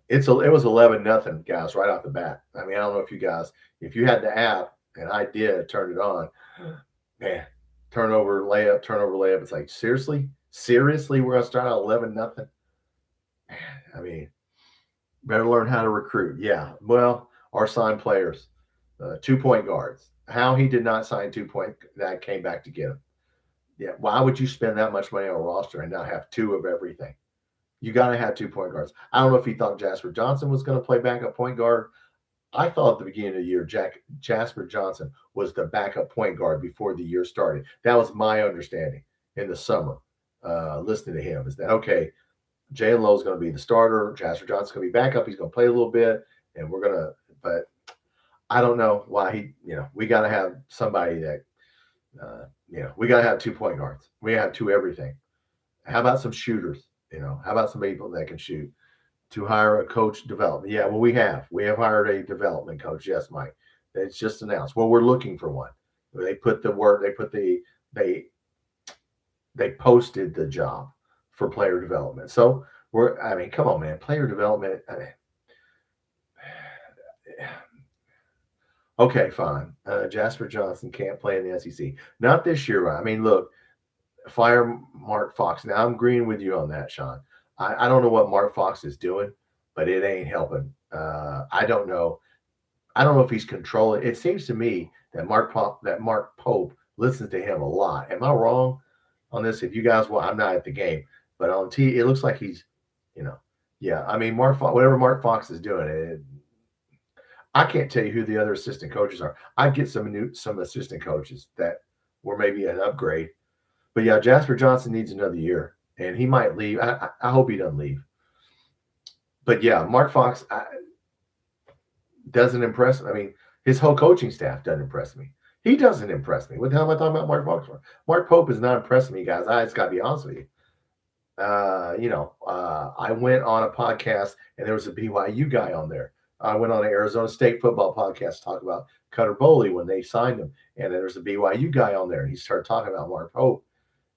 [SPEAKER 1] It was 11-0, guys, right off the bat. I mean, I don't know if you had the app, and I did turn it on, man, turnover, layup. It's like, seriously, we're going to start out 11-0. I mean, better learn how to recruit. Yeah, well, our signed players. 2-point guards. How he did not sign 2-point, that came back to get him. Yeah, why would you spend that much money on a roster and not have 2 of everything? You got to have 2-point guards. I don't know if he thought Jasper Johnson was going to play backup point guard. I thought at the beginning of the year, Jasper Johnson was the backup point guard before the year started. That was my understanding in the summer, listening to him, is that, okay, Jalen Lowe's going to be the starter. Jasper Johnson's going to be backup. He's going to play a little bit, and we're going to, but I don't know why we got to have somebody that, we got to have 2-point guards. We have 2 everything. How about some shooters? How about some people that can shoot? To hire a coach development. Yeah, well, we have hired a development coach. Yes, Mike. It's just announced. Well, we're looking for one. They put the word. They posted the job for player development. So come on, man. Player development. Okay, fine. Jasper Johnson can't play in the SEC. Not this year. I mean, look, fire Mark Fox. Now I'm agreeing with you on that, Sean. I don't know what Mark Fox is doing, but it ain't helping. I don't know. I don't know if he's controlling. It seems to me that Mark Pope listens to him a lot. Am I wrong on this? If you guys, well, I'm not at the game, but on T, it looks like he's, yeah. I mean, whatever Mark Fox is doing, I can't tell you who the other assistant coaches are. I get some assistant coaches that were maybe an upgrade, but yeah, Jasper Johnson needs another year. And he might leave. I hope he doesn't leave. But yeah, Mark Fox doesn't impress me. I mean, his whole coaching staff doesn't impress me. He doesn't impress me. What the hell am I talking about Mark Fox for? Mark Pope is not impressing me, guys. I just got to be honest with you. I went on a podcast and there was a BYU guy on there. I went on an Arizona State football podcast to talk about Cutter Boley when they signed him. And there's a BYU guy on there. And he started talking about Mark Pope.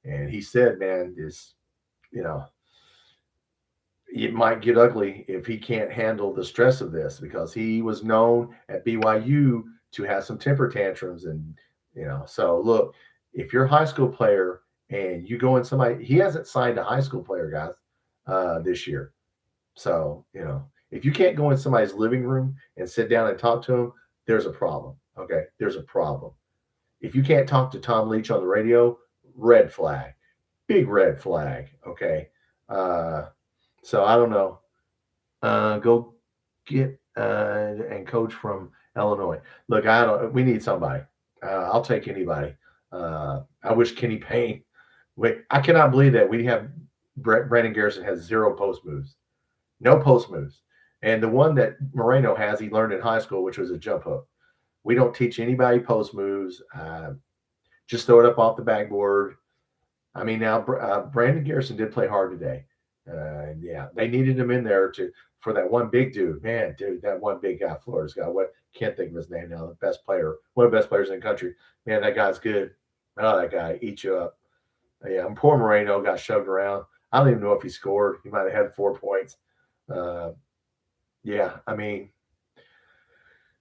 [SPEAKER 1] And he said, man, it might get ugly if he can't handle the stress of this, because he was known at BYU to have some temper tantrums. And, so look, if you're a high school player and you go in he hasn't signed a high school player, guys, this year. So, if you can't go in somebody's living room and sit down and talk to them, there's a problem. Okay. There's a problem. If you can't talk to Tom Leach on the radio, red flag. Big red flag. Okay. So I don't know. Go get and coach from Illinois. Look, we need somebody. I'll take anybody. I wish Kenny Payne. Wait, I cannot believe that we have Brandon Garrison has 0 post moves. No post moves. And the one that Moreno has, he learned in high school, which was a jump hook. We don't teach anybody post moves. Just throw it up off the backboard. I mean, now Brandon Garrison did play hard today. Yeah, they needed him in there for that one big dude. Man, dude, that one big guy, Florida's guy. Can't think of his name now. The best player, one of the best players in the country. Man, that guy's good. Oh, that guy eats you up. Yeah, and poor Moreno got shoved around. I don't even know if he scored. He might have had 4 points. Yeah, I mean,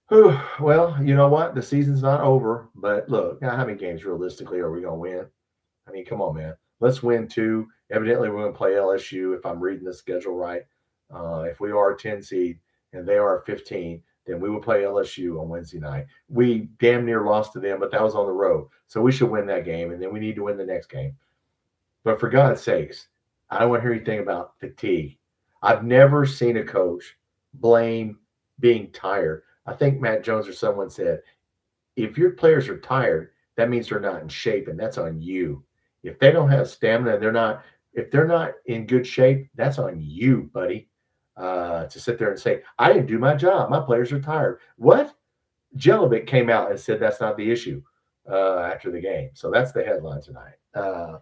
[SPEAKER 1] well, you know what? The season's not over. But look, how many games realistically are we going to win? I mean, come on, man. Let's win 2. Evidently, we're going to play LSU, if I'm reading the schedule right. If we are a 10 seed and they are a 15, then we will play LSU on Wednesday night. We damn near lost to them, but that was on the road. So we should win that game, and then we need to win the next game. But for God's sakes, I don't want to hear anything about fatigue. I've never seen a coach blame being tired. I think Matt Jones or someone said, if your players are tired, that means they're not in shape, and that's on you. If they don't have stamina, if they're not in good shape, that's on you, buddy. To sit there and say, I didn't do my job. My players are tired. What? Jelinek came out and said that's not the issue after the game. So that's the headline tonight.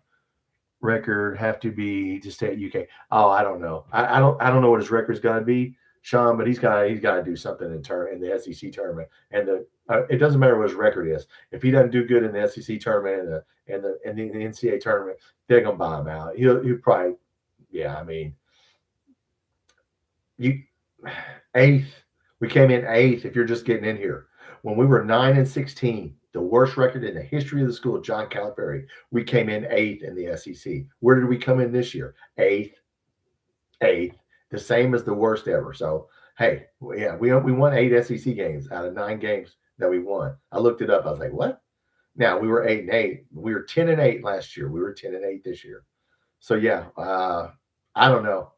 [SPEAKER 1] Record have to be to stay at UK. Oh, I don't know. I don't know what his record's got to be, Sean, but he's got to do something in the SEC tournament. And it doesn't matter what his record is. If he doesn't do good in the SEC tournament and the NCAA tournament, they're gonna buy him out. He'll probably, yeah. I mean, eighth. We came in 8th. If you're just getting in here, when we were 9-16, the worst record in the history of the school, John Calipari, we came in 8th in the SEC. Where did we come in this year? 8th. The same as the worst ever. So hey, yeah, we won 8 SEC games out of 9 games that we won. I looked it up. I was like, what? Now we were 8-8. We were 10-8 last year. We were 10-8 this year. So yeah, I don't know.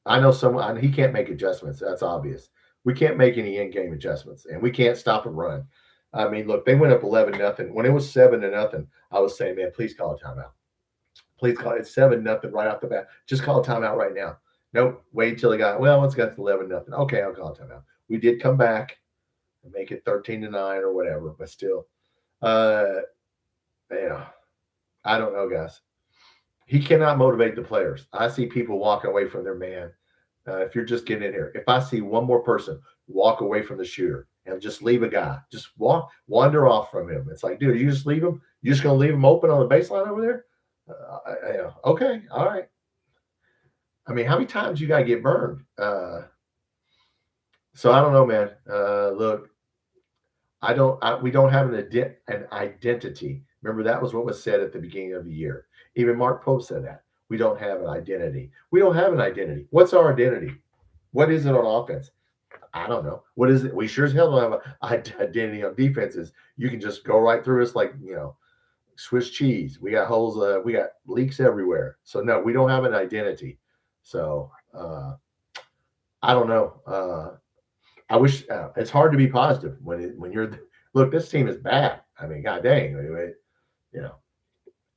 [SPEAKER 1] I know someone. He can't make adjustments. That's obvious. We can't make any in-game adjustments, and we can't stop a run. I mean, look, they went up 11-0. When it was 7-0, I was saying, man, please call a timeout. Please call it. It's 7-0 right off the bat. Just call a timeout right now. Nope. Wait till it got, well, it's got 11-0. Okay, I'll call a timeout. We did come back and make it 13-9 or whatever, but still, yeah, I don't know, guys. He cannot motivate the players. I see people walking away from their man. If you're just getting in here, if I see one more person walk away from the shooter and just leave a guy, just wander off from him. It's like, dude, you just leave him? You just gonna leave him open on the baseline over there? Okay, all right. I mean, how many times you gotta get burned? So I don't know, man. Look, we don't have an identity. Remember, that was what was said at the beginning of the year. Even Mark Pope said that. We don't have an identity. We don't have an identity. What's our identity? What is it on offense? I don't know. What is it? We sure as hell don't have an identity on defenses. You can just go right through us like, Swiss cheese. We got holes. We got leaks everywhere. So no, we don't have an identity. So I don't know. I wish it's hard to be positive when you're. Look, this team is bad. I mean, god dang.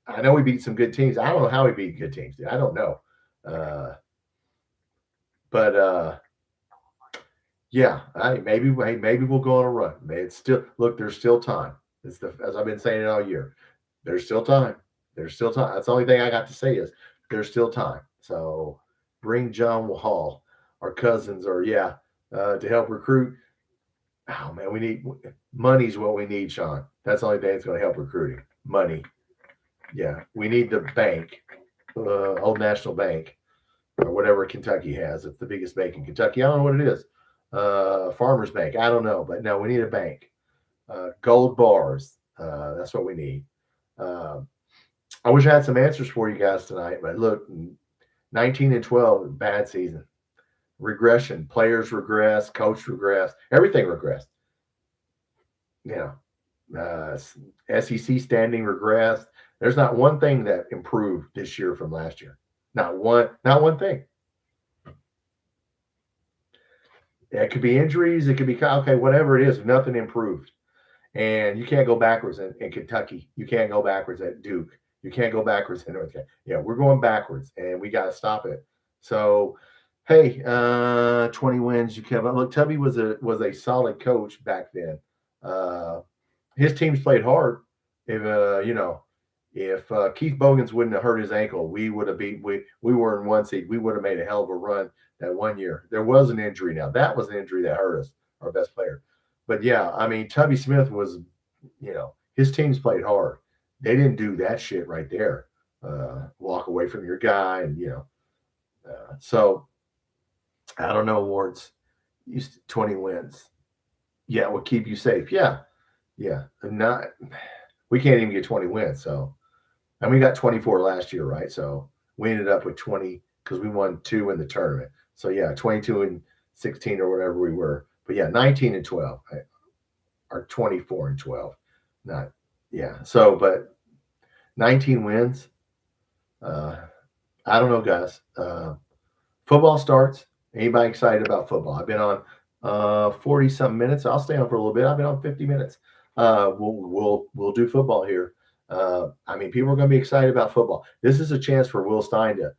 [SPEAKER 1] I know we beat some good teams. I don't know how we beat good teams. Dude. I don't know. But yeah, maybe we'll go on a run. It's still, look, there's still time. As I've been saying it all year. There's still time. There's still time. That's the only thing I got to say is there's still time. So bring John Hall, our cousins, or to help recruit. Oh man, we need money's what we need, Sean. That's the only thing that's going to help recruiting. Money. Yeah, we need the bank, Old National Bank, or whatever Kentucky has. It's the biggest bank in Kentucky. I don't know what it is. Farmers Bank. I don't know, but no, we need a bank. Gold bars. That's what we need. I wish I had some answers for you guys tonight, but look, 19-12, bad season. Regression. Players regress. Coach regress. Everything regressed. SEC standing regressed. There's not one thing that improved this year from last year. Not one thing. It could be injuries. It could be, okay, whatever it is, nothing improved. And you can't go backwards in Kentucky. You can't go backwards at Duke. You can't go backwards in North Carolina. Yeah, we're going backwards, and we got to stop it. So, hey, 20 wins. You can look. Tubby was a solid coach back then. His teams played hard. If Keith Bogans wouldn't have hurt his ankle, we would have we were in 1 seed. We would have made a hell of a run that 1 year. There was an injury. Now that was an injury that hurt us, our best player. But yeah, I mean, Tubby Smith was, his teams played hard. They didn't do that shit right there. Walk away from your guy, and so I don't know, Wards. 20 wins. Yeah, will keep you safe. Yeah. We can't even get 20 wins. So, and we got 24 last year, right? So we ended up with 20 because we won 2 in the tournament. So yeah, 22-16 or whatever we were. But yeah, 19-12 or 24-12. Not, yeah. So, but 19 wins. I don't know, guys. Football starts. Anybody excited about football? I've been on 40-something minutes. I'll stay on for a little bit. I've been on 50 minutes. We'll do football here. I mean, people are going to be excited about football. This is a chance for Will Stein to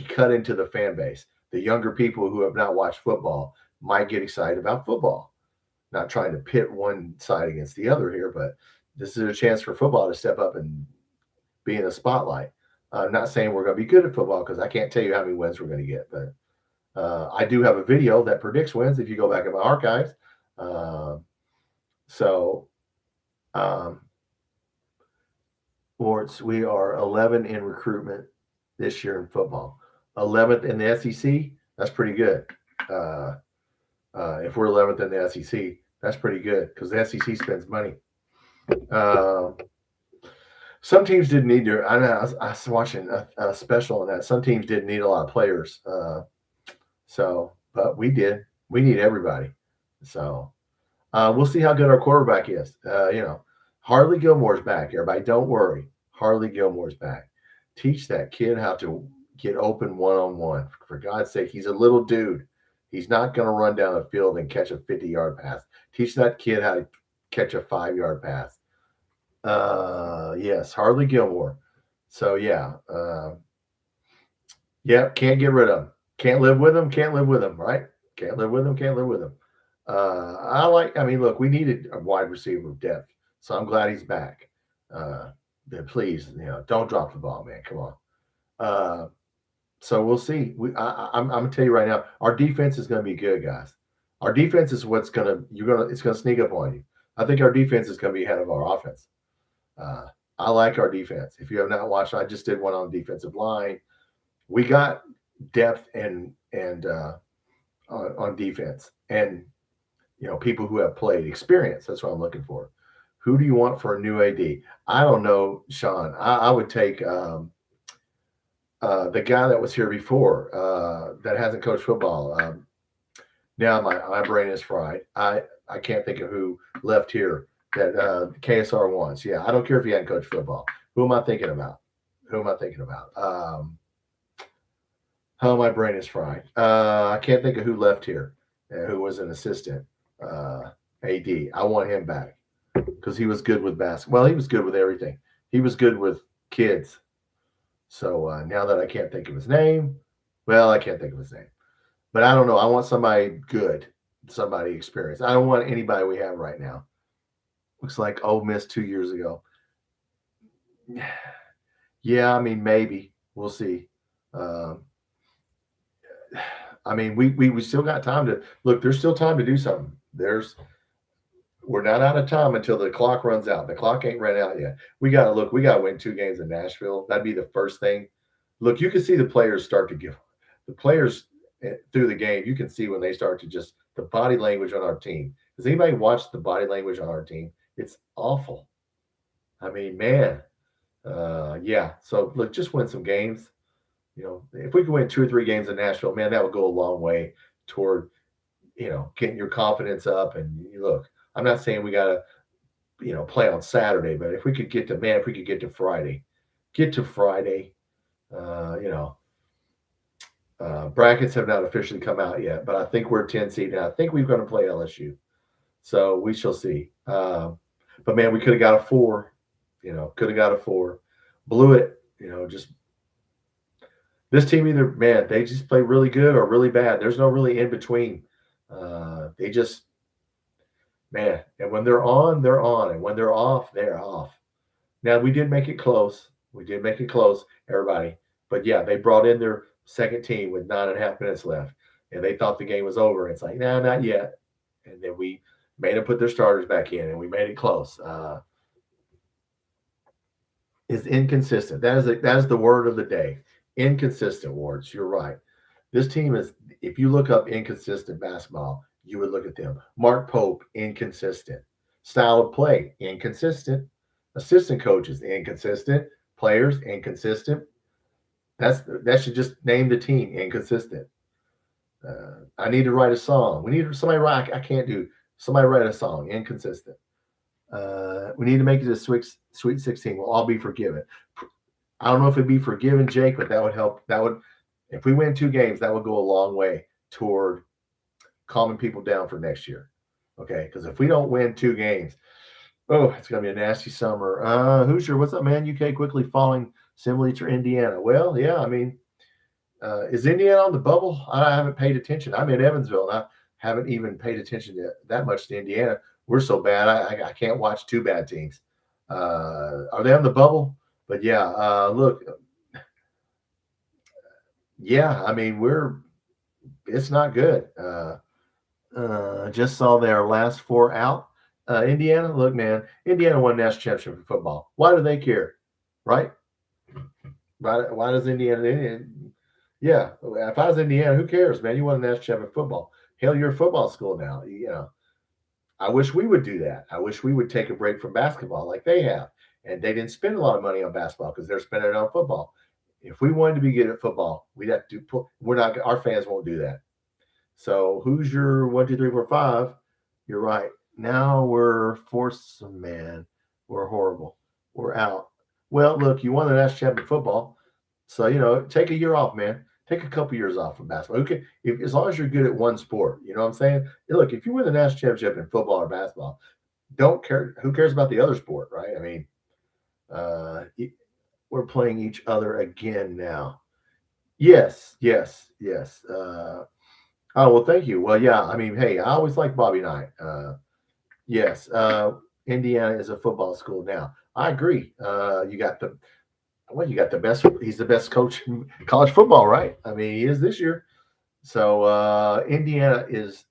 [SPEAKER 1] cut into the fan base. The younger people who have not watched football might get excited about football. Not trying to pit one side against the other here, but this is a chance for football to step up and be in the spotlight. I'm not saying we're going to be good at football because I can't tell you how many wins we're going to get, but I do have a video that predicts wins if you go back in my archives. Lawrence, we are 11 in recruitment this year in football. 11th in the SEC, that's pretty good. If we're 11th in the SEC, that's pretty good because the SEC spends money. Some teams didn't need to. I was watching a special on that. Some teams didn't need a lot of players. But we did. We need everybody. So We'll see how good our quarterback is. Harley Gilmore's back. Everybody, don't worry. Harley Gilmore's back. Teach that kid how to get open one-on-one. For God's sake, he's a little dude. He's not going to run down the field and catch a 50-yard pass. Teach that kid how to catch a 5-yard pass. Yes, Harley Gilmore. So, yeah. Can't get rid of him. Can't live with him, right? Can't live with him. Look, we needed a wide receiver depth, so I'm glad he's back. Please, don't drop the ball, man. Come on. So we'll see. I'm gonna tell you right now, our defense is gonna be good, guys. Our defense is it's gonna sneak up on you. I think our defense is gonna be ahead of our offense. I like our defense. If you have not watched, I just did one on defensive line. We got depth and on defense, and people who have played experience. That's what I'm looking for. Who do you want for a new AD? I don't know, Sean. I would take the guy that was here before that hasn't coached football. Now my brain is fried. I can't think of who left here that KSR wants. Yeah, I don't care if he hadn't coached football. Who am I thinking about? Oh, my brain is fried. I can't think of who left here, who was an assistant AD. I want him back because he was good with basketball. Well, he was good with everything. He was good with kids. So now that I can't think of his name, I can't think of his name. But I don't know. I want somebody good, somebody experienced. I don't want anybody we have right now. Looks like Ole Miss 2 years ago. Yeah, maybe. We'll see. We still got time to look. There's still time to do something. We're not out of time until the clock runs out. The clock ain't ran out yet. We got to win 2 games in Nashville. That'd be the first thing. Look, you can see the players start to give the players through the game. You can see when they start to just the body language on our team. Does anybody watch the body language on our team? It's awful. Man. Yeah. So look, just win some games. If we could win 2 or 3 games in Nashville, man, that would go a long way toward, getting your confidence up. And look, I'm not saying we got to, play on Saturday, but if we could get to Friday, brackets have not officially come out yet, but I think we're 10 seed now. I think we're going to play LSU. So we shall see. But man, we could have got a 4, blew it, just this team either, man, they just play really good or really bad. There's no really in between. They just, man, and when they're on, they're on. And when they're off, they're off. Now, we did make it close. Everybody. But yeah, they brought in their second team with 9.5 minutes left. And they thought the game was over. It's like, no, not yet. And then we made them put their starters back in, and we made it close. Is inconsistent. That is the word of the day. Inconsistent, Wards. You're right. This team is, if you look up inconsistent basketball, you would look at them. Mark Pope, inconsistent. Style of play, inconsistent. Assistant coaches, inconsistent. Players, inconsistent. That should just name the team, inconsistent. I need to write a song. We need somebody write. I can't do. Somebody write a song, inconsistent. We need to make it a Sweet 16. We'll all be forgiven. I don't know if it'd be forgiven, Jake, but that would help. If we win 2 games, that would go a long way toward calming people down for next year. Okay, because if we don't win 2 games, it's going to be a nasty summer. Hoosier, what's up, man? UK quickly falling similarly to Indiana. Well, yeah, is Indiana on the bubble? I haven't paid attention. I'm in Evansville, and I haven't even paid attention that much to Indiana. We're so bad. I can't watch 2 bad teams. Are they on the bubble? But yeah, look. Yeah, it's not good. Just saw their last 4 out. Indiana, look, man, Indiana won national championship in football. Why do they care? Right? Why does Indiana? Yeah, if I was Indiana, who cares, man? You won a national championship in football. Hell, you're a football school now. I wish we would do that. I wish we would take a break from basketball like they have. And they didn't spend a lot of money on basketball because they're spending it on football. If we wanted to be good at football, we'd have to do. We're not. Our fans won't do that. So who's your 1, 2, 3, 4, 5? You're right. Now we're forced, man. We're horrible. We're out. Well, look, you won the national championship football, so take a year off, man. Take a couple years off from basketball. Okay, as long as you're good at one sport, you know what I'm saying. Look, if you win the national championship in football or basketball, don't care. Who cares about the other sport, right? I mean, uh, we're playing each other again now. Yes, yes, yes. Oh well, thank you. Well, yeah. I mean, hey, I always like Bobby Knight. Yes, Indiana is a football school now. I agree. You got the best. He's the best coach in college football, right? I mean, he is this year. So Indiana is.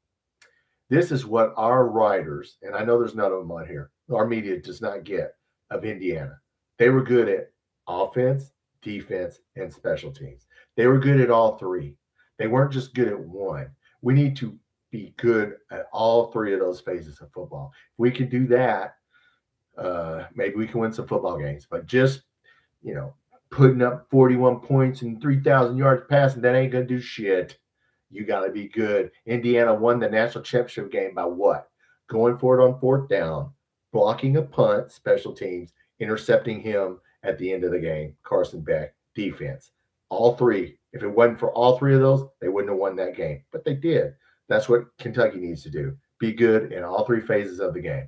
[SPEAKER 1] This is what our writers, and I know there's none of them on here. Our media does not get of Indiana. They were good at offense, defense, and special teams. They were good at all three. They weren't just good at one. We need to be good at all three of those phases of football. If we can do that, maybe we can win some football games. But just you know, putting up 41 points and 3,000 yards passing, that ain't gonna do shit. You got to be good. Indiana won the national championship game by what? Going for it on fourth down, blocking a punt, special teams, intercepting him at the end of the game. Carson Beck, defense. All three. If it wasn't for all three of those, they wouldn't have won that game. But they did. That's what Kentucky needs to do. Be good in all three phases of the game.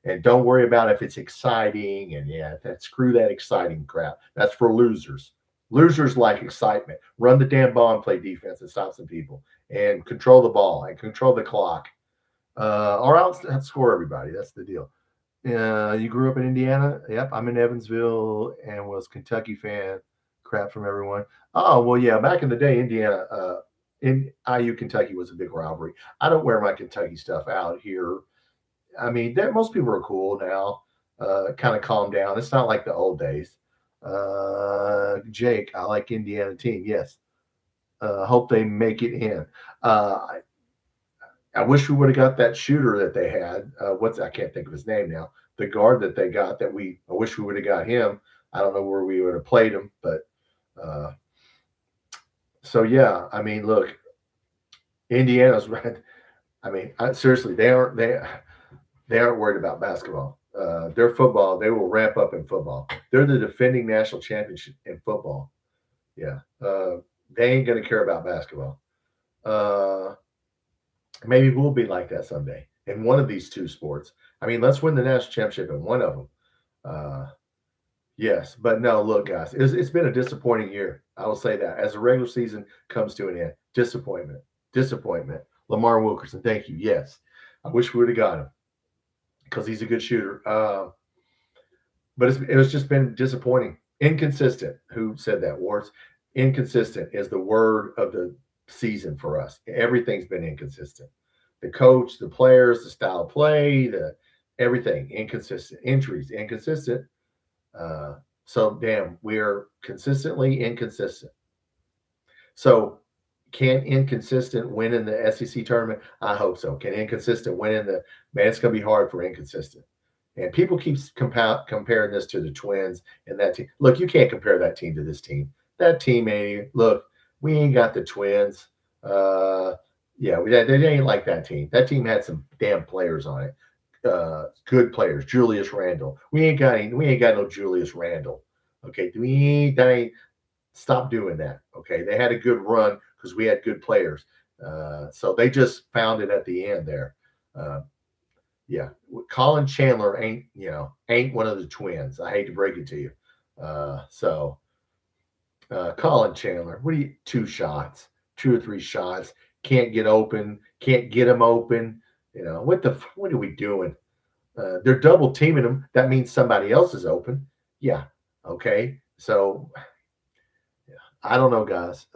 [SPEAKER 1] And don't worry about if it's exciting and screw that exciting crap. That's for losers. Losers like excitement. Run the damn ball and play defense and stop some people and control the ball and control the clock. Or outscore everybody. That's the deal. You grew up in Indiana? Yep, I'm in Evansville and was Kentucky fan. Crap from everyone. Oh, well, yeah, back in the day, Indiana, in IU, Kentucky was a big rivalry. I don't wear my Kentucky stuff out here. I mean, most people are cool now. Kind of calm down. It's not like the old days. Jake, I like Indiana team. Yes. Hope they make it in. I wish we would have got that shooter that they had. I can't think of his name now. The guard that they got I wish we would have got him. I don't know where we would have played him, but so yeah. I mean, look, Indiana's right. I mean, seriously, they aren't worried about basketball. Their football, they will ramp up in football. They're the defending national championship in football. Yeah. They ain't going to care about basketball. Maybe we'll be like that someday in one of these two sports. I mean, let's win the national championship in one of them. Yes, but no, look, guys, it's been a disappointing year. I will say that as the regular season comes to an end, disappointment. Lamar Wilkerson, thank you. Yes, I wish we would have got him because he's a good shooter. But it was just been disappointing, inconsistent. Who said that? Warts. Inconsistent is the word of the season for us. Everything's been inconsistent. The coach, the players, the style of play, everything inconsistent. Injuries inconsistent. So damn, we're consistently inconsistent. So can inconsistent win in the SEC tournament? I hope so. Can inconsistent win in man? It's going to be hard for inconsistent. And people keep comparing this to the Twins and that team. Look, you can't compare that team to this team. That team ain't. Look, we ain't got the Twins. They ain't like that team. That team had some damn players on it. Good players. Julius Randle. We ain't got no Julius Randle. Okay, stop doing that. Okay, they had a good run because we had good players. So they just found it at the end there. Colin Chandler ain't one of the Twins. I hate to break it to you. Colin Chandler, what do you? 2 or 3 shots. Can't get open. Can't get him open. What are we doing? They're double teaming him. That means somebody else is open. Yeah. Okay. So, yeah, I don't know, guys.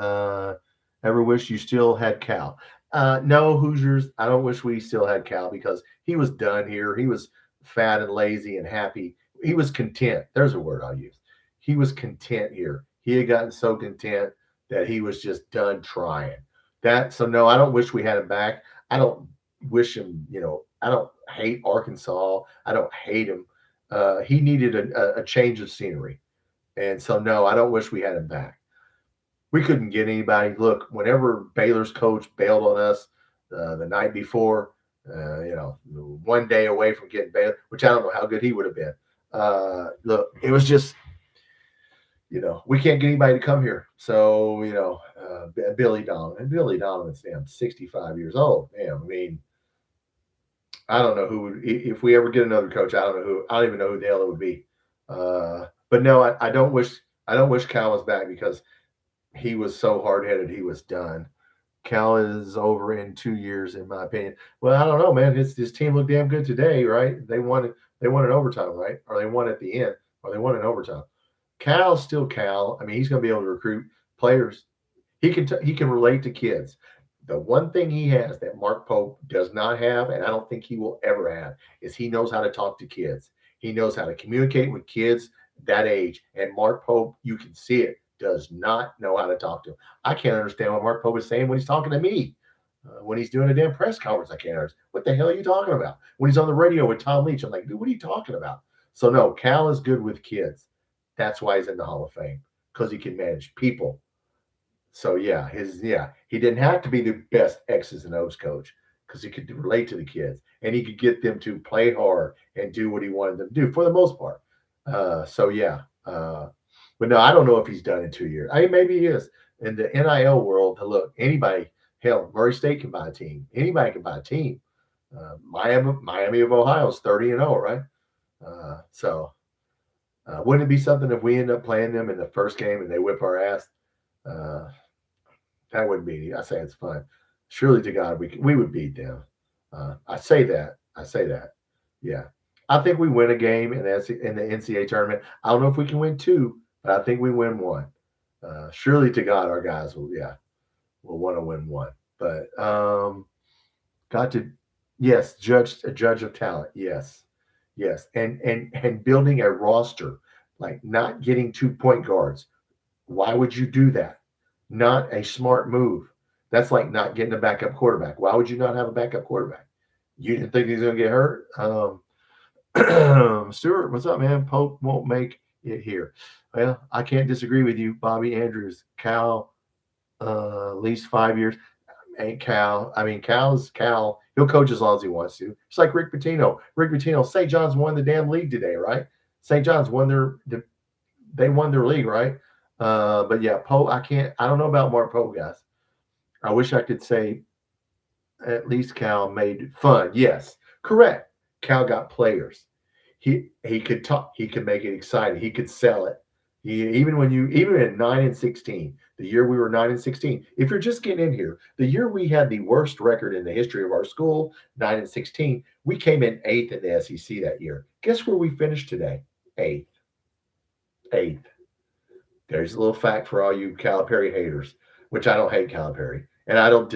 [SPEAKER 1] Ever wish you still had Cal? No, Hoosiers. I don't wish we still had Cal because he was done here. He was fat and lazy and happy. He was content. There's a word I'll use. He was content here. He had gotten so content that he was just done trying. So no, I don't wish we had him back. I don't wish him, I don't hate Arkansas. I don't hate him. He needed a change of scenery. And so, no, I don't wish we had him back. We couldn't get anybody. Look, whenever Baylor's coach bailed on us the night before, one day away from getting Baylor, which I don't know how good he would have been. Look, it was just, we can't get anybody to come here. So, Billy Donovan's damn 65 years old. Damn, I mean, I don't know who would, if we ever get another coach, I don't even know who the hell it would be. But no, I don't wish Cal was back because he was so hard-headed. He was done. Cal is over in 2 years, in my opinion. Well, I don't know, man. His team looked damn good today, right? They won it. They won in overtime, right? Or they won at the end, or they won in overtime. Cal's still Cal. I mean, he's going to be able to recruit players. He can relate to kids. The one thing he has that Mark Pope does not have, and I don't think he will ever have, is he knows how to talk to kids. He knows how to communicate with kids that age. And Mark Pope, you can see it, does not know how to talk to him. I can't understand what Mark Pope is saying when he's talking to me. When he's doing a damn press conference, I can't understand. What the hell are you talking about? When he's on the radio with Tom Leach, I'm like, dude, what are you talking about? So no, Cal is good with kids. That's why he's in the Hall of Fame, because he can manage people. So he didn't have to be the best X's and O's coach because he could relate to the kids and he could get them to play hard and do what he wanted them to do for the most part. But no, I don't know if he's done in 2 years. I mean, maybe he is. In the NIL world, look, anybody, hell, Murray State can buy a team. Anybody can buy a team. Miami of Ohio is 30-0, right? Wouldn't it be something if we end up playing them in the first game and they whip our ass? That wouldn't be. I say it's fun. Surely to God, we would beat them. I say that. Yeah, I think we win a game in the NCAA tournament. I don't know if we can win 2, but I think we win 1. Surely to God, our guys will want to win 1. But judge of talent. Yes, and building a roster, like not getting 2 point guards. Why would you do that? Not a smart move. That's like not getting a backup quarterback. Why would you not have a backup quarterback? You didn't think he's going to get hurt? Stuart, what's up, man? Pope won't make it here. Well, I can't disagree with you. Bobby Andrews, Cal, at least 5 years. Ain't Cal. I mean, Cal's Cal. He'll coach as long as he wants to. It's like Rick Pitino. St. John's won the damn league today, right? St. John's won they won their league, right? But yeah, Pope, I don't know about Mark Pope, guys. I wish I could say at least Cal made fun. Yes, correct. Cal got players. He could talk. He could make it exciting. He could sell it. Even at 9-16, the year we were 9-16. If you're just getting in here, the year we had the worst record in the history of our school, 9-16, we came in 8th in the SEC that year. Guess where we finished today? 8th. There's a little fact for all you Calipari haters, which I don't hate Calipari, and I don't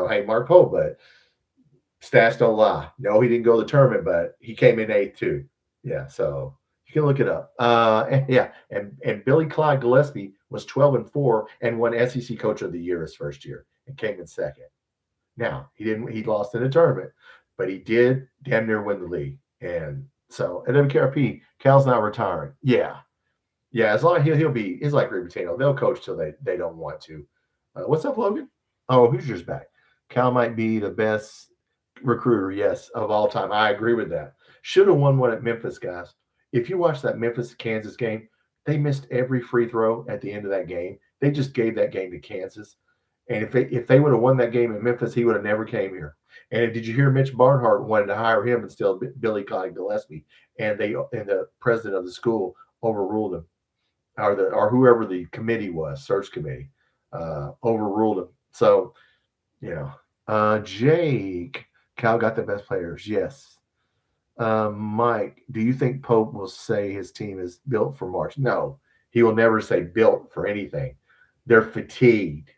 [SPEAKER 1] hate Mark Pope, but stats don't lie. No, he didn't go to the tournament, but he came in 8th too. Yeah, so you can look it up. And Billy Clyde Gillespie was 12-4 and won SEC Coach of the Year his first year and came in 2nd. Now he lost in the tournament, but he did damn near win the league. And so at WKRP, Cal's not retiring. Yeah, as long as he's like Rick Pitino. They'll coach till they don't want to. What's up, Logan? Oh, Hoosier's back. Cal might be the best recruiter, yes, of all time. I agree with that. Should have won one at Memphis, guys. If you watch that Memphis-Kansas game, they missed every free throw at the end of that game. They just gave that game to Kansas. And if they would have won that game in Memphis, he would have never came here. And did you hear Mitch Barnhart wanted to hire him instead of Billy Clyde Gillespie? And the president of the school overruled him. Or whoever the committee was, search committee, overruled him. So, Jake, Cal got the best players. Yes. Mike, do you think Pope will say his team is built for March? No, he will never say built for anything. They're fatigued.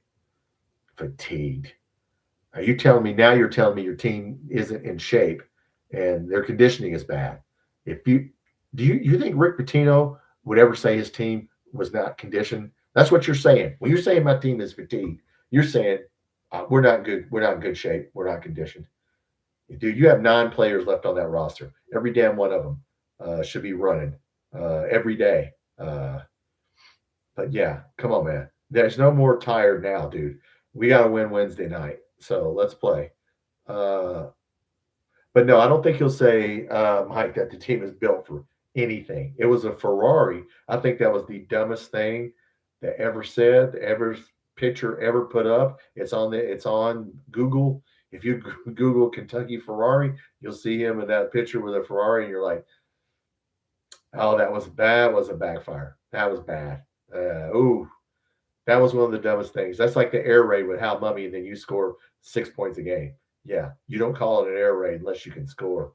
[SPEAKER 1] You're telling me your team isn't in shape and their conditioning is bad. Do you think Rick Pitino would ever say his team was not conditioned? That's what you're saying. When you're saying my team is fatigued, you're saying we're not good. We're not in good shape. We're not conditioned. Dude, you have 9 players left on that roster. Every damn one of them should be running every day. But yeah, come on, man. There's no more tired now, dude. We got to win Wednesday night. So let's play. But no, I don't think he'll say, Mike, that the team is built for anything. It was a Ferrari. I think that was the dumbest thing that ever said, ever picture ever put up. It's on Google. If you Google Kentucky Ferrari, you'll see him in that picture with a Ferrari, and you're like, oh, that was a backfire. That was bad. Ooh, that was one of the dumbest things. That's like the air raid with Hal Mummy, and then you score 6 points a game. Yeah, you don't call it an air raid unless you can score.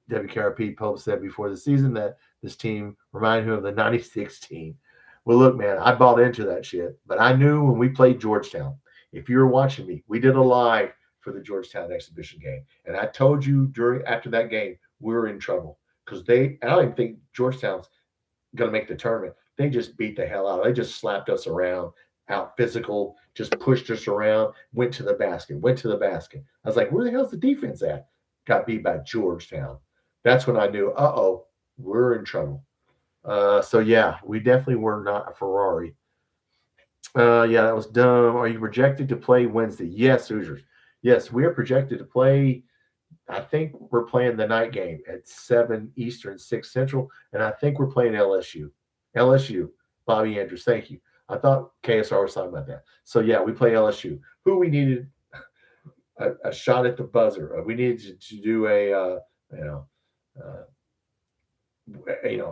[SPEAKER 1] WKRP Pope said before the season that this team reminded him of the '96 team. Well, look, man, I bought into that shit, but I knew when we played Georgetown, if you were watching me, we did a live for the Georgetown exhibition game, and I told you after that game we were in trouble because I don't even think Georgetown's going to make the tournament. They just beat the hell out. They just slapped us around, out physical, just pushed us around, went to the basket, went to the basket. I was like, where the hell's the defense at? Got beat by Georgetown. That's when I knew, we're in trouble. So yeah, we definitely were not a Ferrari. Yeah, that was dumb. Are you projected to play Wednesday? Yes, Hoosiers. Yes, we are projected to play. I think we're playing the night game at 7 Eastern, 6 Central, and I think we're playing LSU. LSU, Bobby Andrews, thank you. I thought KSR was talking about that. So, yeah, we play LSU. Who we needed a shot at the buzzer. We needed to do a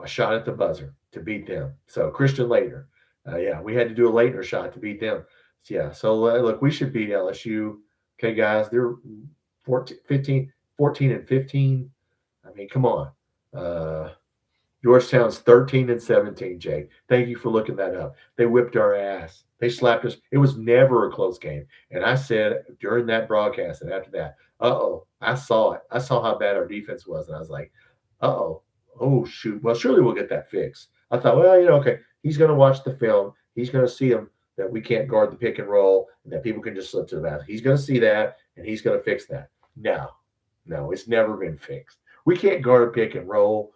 [SPEAKER 1] shot at the buzzer to beat them. So, Christian Laettner. Yeah, we had to do a Laettner shot to beat them. So, yeah, so look, we should beat LSU. Okay, guys, they're 14 and 15. I mean, come on. Georgetown's 13 and 17, Jay. Thank you for looking that up. They whipped our ass. They slapped us. It was never a close game. And I said during that broadcast and after that, I saw it. I saw how bad our defense was. And I was like, oh, shoot. Well, surely we'll get that fixed. I thought, well, okay, he's going to watch the film. He's going to see him that we can't guard the pick and roll and that people can just slip to the basket. He's going to see that, and he's going to fix that. No, it's never been fixed. We can't guard a pick and roll.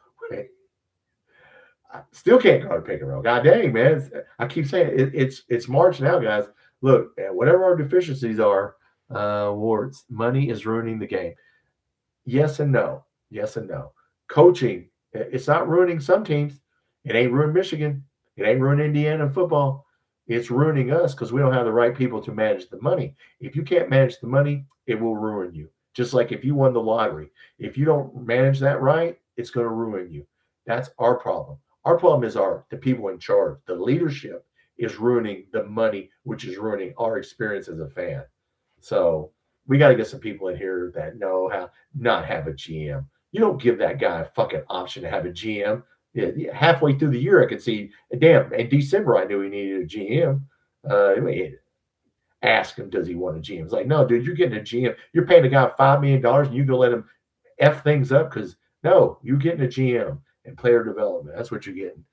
[SPEAKER 1] I still can't guard a pick and roll. God dang, man. I keep saying it's March now, guys. Look, whatever our deficiencies are, Wards, money is ruining the game. Yes and no. Yes and no. Coaching, it's not ruining some teams. It ain't ruined Michigan. It ain't ruined Indiana football. It's ruining us because we don't have the right people to manage the money. If you can't manage the money, it will ruin you. Just like if you won the lottery. If you don't manage that right, it's going to ruin you. That's our problem. Our problem is the people in charge. The leadership is ruining the money, which is ruining our experience as a fan. So we got to get some people in here that know how not have a GM. You don't give that guy a fucking option to have a GM. Yeah, halfway through the year, I could see, damn, in December, I knew he needed a GM. Ask him, does he want a GM? It's like, no, dude, you're getting a GM. You're paying a guy $5 million and you're going to let him F things up because, no, you're getting a GM and player development. That's what you're getting.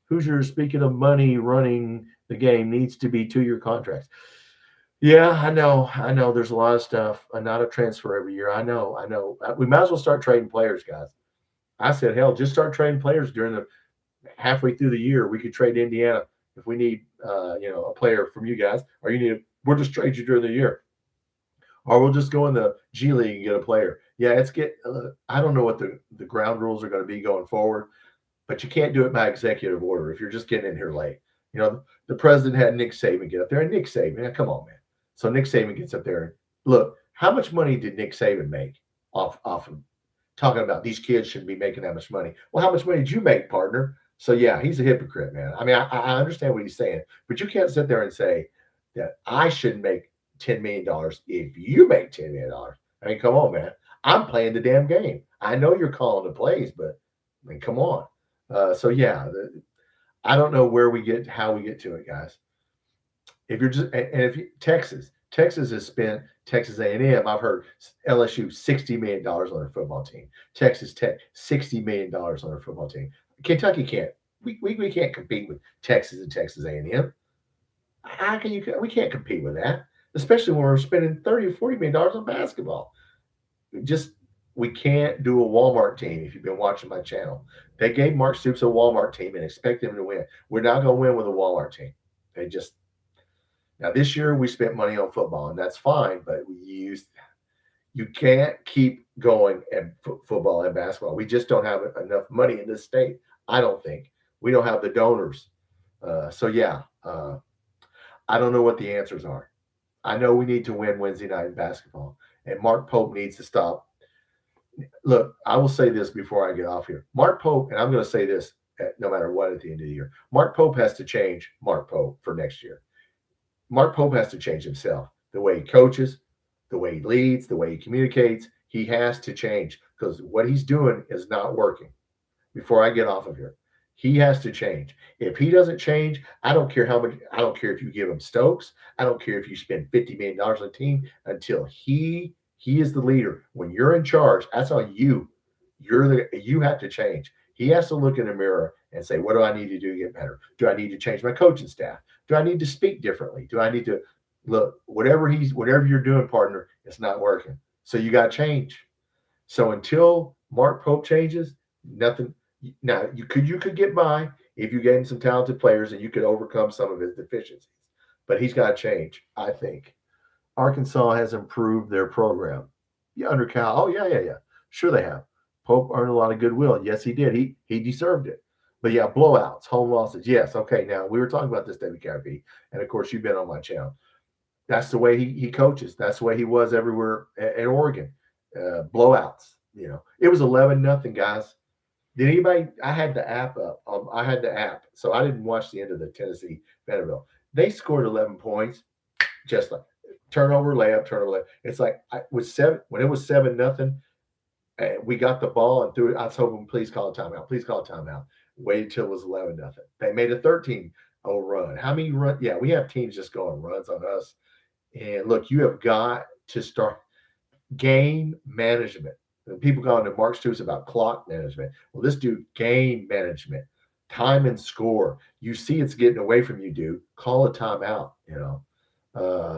[SPEAKER 1] Hoosiers, speaking of money running the game, needs to be 2-year contracts. Yeah, I know. There's a lot of stuff. Not a transfer every year. I know. We might as well start trading players, guys. I said, hell, just start trading players during the halfway through the year. We could trade Indiana if we need, a player from you guys, or we'll just trade you during the year, or we'll just go in the G League and get a player. Yeah, I don't know what the ground rules are going to be going forward, but you can't do it by executive order if you're just getting in here late. The president had Nick Saban get up there, and Nick Saban, come on, man. So Nick Saban gets up there and look, how much money did Nick Saban make off of talking about these kids shouldn't be making that much money? Well, how much money did you make, partner? So yeah, he's a hypocrite, man. I mean, I understand what he's saying, but you can't sit there and say that I shouldn't make $10 million if you make $10 million. I mean, come on, man. I'm playing the damn game. I know you're calling the plays, but I mean, come on. So yeah, I don't know how we get to it, guys. If you're just, and if you, Texas has spent Texas A&M. I've heard LSU $60 million on their football team. Texas Tech $60 million on their football team. Kentucky can't. We can't compete with Texas and Texas A&M. How can you? We can't compete with that, especially when we're spending $30 or $40 million on basketball. We can't do a Walmart team. If you've been watching my channel, they gave Mark Stoops a Walmart team and expect him to win. We're not going to win with a Walmart team. Now this year we spent money on football, and that's fine. But You can't keep going at football and basketball. We just don't have enough money in this state. I don't think we don't have the donors. So yeah, I don't know what the answers are. I know we need to win Wednesday night in basketball, and Mark Pope needs to stop. Look, I will say this before I get off here. Mark Pope, and I'm going to say this no matter what at the end of the year. Mark Pope has to change Mark Pope for next year. Mark Pope has to change himself. The way he coaches, the way he leads, the way he communicates, he has to change because what he's doing is not working. Before I get off of here, he has to change. If he doesn't change, I don't care how much. I don't care if you give him Stokes. I don't care if you spend $50 million on a team until he is the leader. When you're in charge, that's on you. You have to change. He has to look in the mirror and say, what do I need to do to get better? Do I need to change my coaching staff? Do I need to speak differently? Do I need to look, whatever you're doing, partner, it's not working. So you got to change. So until Mark Pope changes, nothing. Now you could get by if you gave him some talented players and you could overcome some of his deficiencies. But he's got to change, I think. Arkansas has improved their program. Yeah, under Cal. Oh, yeah. Sure they have. Pope earned a lot of goodwill. Yes, he did. He deserved it. But yeah, blowouts, home losses. Yes. Okay. Now we were talking about this, WKRP, and of course you've been on my channel. That's the way he coaches. That's the way he was everywhere at Oregon. Blowouts. It was 11-0, guys. Did anybody? I had the app up. I had the app, so I didn't watch the end of the Tennessee Vanderbilt. They scored 11 points, just like turnover, layup. It's like when it was 7-0. We got the ball and threw it. I was hoping, please call a timeout. Please call a timeout. Waited till it was 11-0. They made a 13-0 run. How many runs? Yeah, we have teams just going runs on us. And look, you have got to start game management. People go into Mark Stoops about clock management. Well, this dude, game management, time and score. You see it's getting away from you, dude. Call a timeout,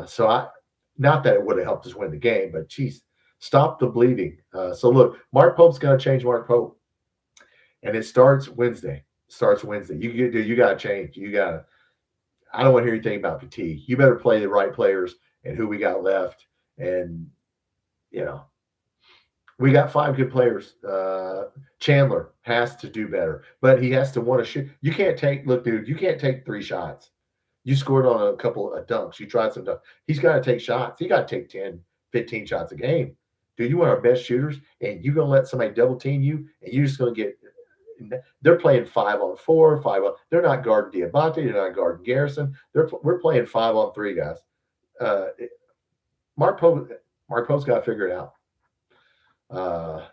[SPEAKER 1] So not that it would have helped us win the game, but geez, stop the bleeding. So look, Mark Pope's got to change Mark Pope. And it starts Wednesday. You got to change. I don't want to hear anything about fatigue. You better play the right players and who we got left. And, we got 5 good players. Chandler has to do better, but he has to want to shoot. You can't take 3 shots. You scored on a couple of dunks. You tried some dunks. He's got to take shots. He got to take 10, 15 shots a game. Dude, you want our best shooters, and you're going to let somebody double team you, and you're just going to get – they're playing 5-on-4, 5-on – they're not guarding Diabate. They're not guarding Garrison. We're playing 5-on-3, guys. Mark Pope's got to figure it out.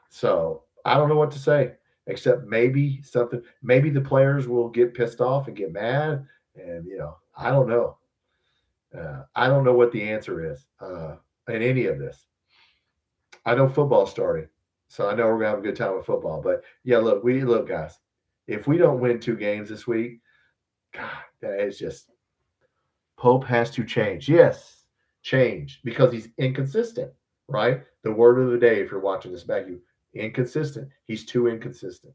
[SPEAKER 1] So I don't know what to say, except maybe the players will get pissed off and get mad. And, I don't know. I don't know what the answer is in any of this. I know football's starting, so I know we're going to have a good time with football. But, yeah, look, guys, if we don't win 2 games this week, God, that is just – Pope has to change. Yes, change, because he's inconsistent. Right? The word of the day, if you're watching this back, inconsistent. He's too inconsistent.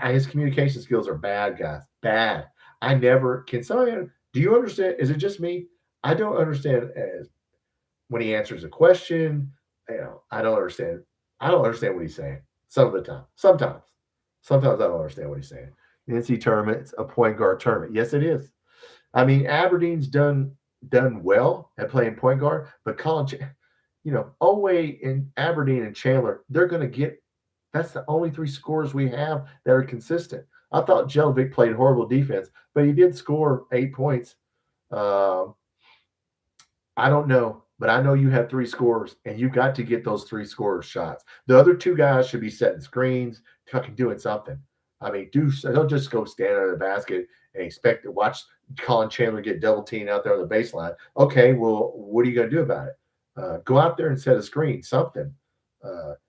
[SPEAKER 1] His communication skills are bad, guys. Bad. Do you understand? Is it just me? I don't understand when he answers a question. I don't understand. I don't understand what he's saying some of the time. Sometimes I don't understand what he's saying. The NCAA tournament, it's a point guard tournament. Yes, it is. I mean, Aberdeen's done well at playing point guard, but Oway and Aberdeen and Chandler, they're going to get – that's the only 3 scores we have that are consistent. I thought Jelovic played horrible defense, but he did score 8 points. I don't know, but I know you have 3 scores, and you got to get those 3 scorers shots. The other 2 guys should be setting screens, fucking doing something. I mean, don't just go stand under the basket and expect to watch Colin Chandler get double teamed out there on the baseline. Okay, well, what are you going to do about it? Go out there and set a screen, something.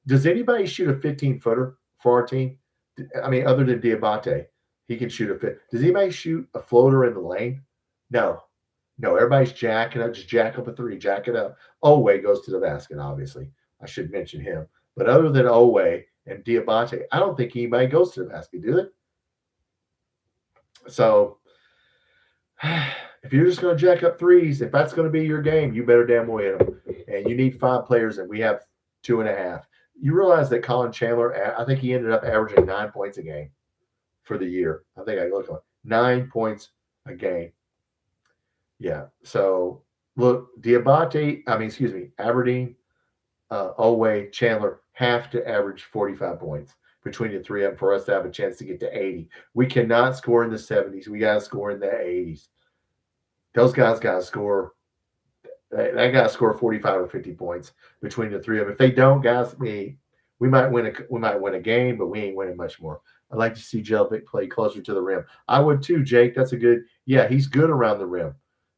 [SPEAKER 1] Does anybody shoot a 15-footer for our team? I mean, other than Diabate, he can shoot a fit. Does anybody shoot a floater in the lane? No. Everybody's jacking up. Just jack up a 3. Jack it up. Oway goes to the basket, obviously. I should mention him. But other than Oway and Diabate, I don't think anybody goes to the basket, do they? So if you're just going to jack up 3s, if that's going to be your game, you better damn well hit them. and you need 5 players, and we have 2.5. You realize that Colin Chandler, I think he ended up averaging 9 points a game for the year. I think I looked on 9 points a game. Yeah. So look, Aberdeen, Oway, Chandler have to average 45 points between the three of them for us to have a chance to get to 80. We cannot score in the 70s. We got to score in the 80s. Those guys got to score. That got to score 45 or 50 points between the three of them. If they don't, guys, we might win a game, but we ain't winning much more. I'd like to see Jelvic play closer to the rim. I would too, Jake. That's a good. Yeah, he's good around the rim.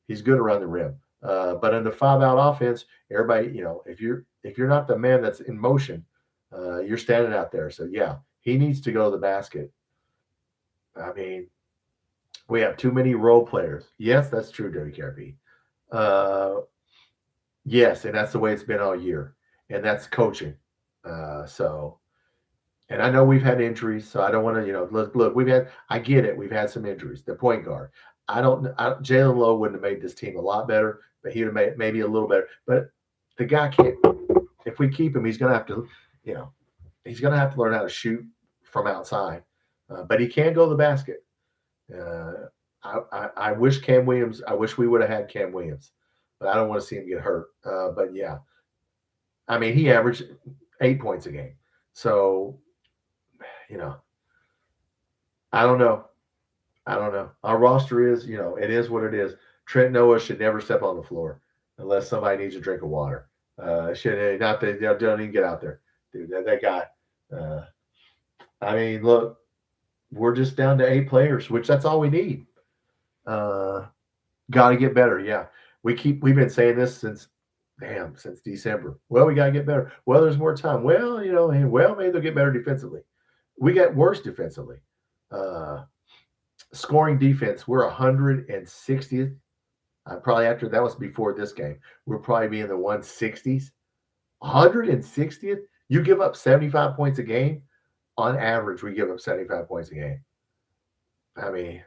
[SPEAKER 1] He's good around the rim. But in the 5-out offense, everybody, if you're not the man that's in motion, you're standing out there. So yeah, he needs to go to the basket. I mean, we have too many role players. Yes, that's true, WKRP. Yes, and that's the way it's been all year, and that's coaching. And I know we've had injuries, so I don't want to, look, I get it. We've had some injuries. The point guard, Jalen Lowe wouldn't have made this team a lot better, but he'd have made maybe a little better. But the guy can't. If we keep him, he's going to have to, he's going to have to learn how to shoot from outside. But he can go to the basket. I wish Cam Williams. I wish we would have had Cam Williams, but I don't want to see him get hurt. But yeah, I mean, he averaged 8 points a game. So, I don't know. Our roster is, it is what it is. Trent Noah should never step on the floor unless somebody needs a drink of water. Should not that don't even get out there, dude. That guy. I mean, look, we're just down to 8 players, which that's all we need. Got to get better. Yeah, we've been saying this since December. Well, we got to get better. Well, there's more time. Well, maybe they'll get better defensively. We got worse defensively. Scoring defense, we're 160th. Probably after that was before this game. We'll probably be in the 160s. 160th? You give up 75 points a game? On average, we give up 75 points a game. I mean,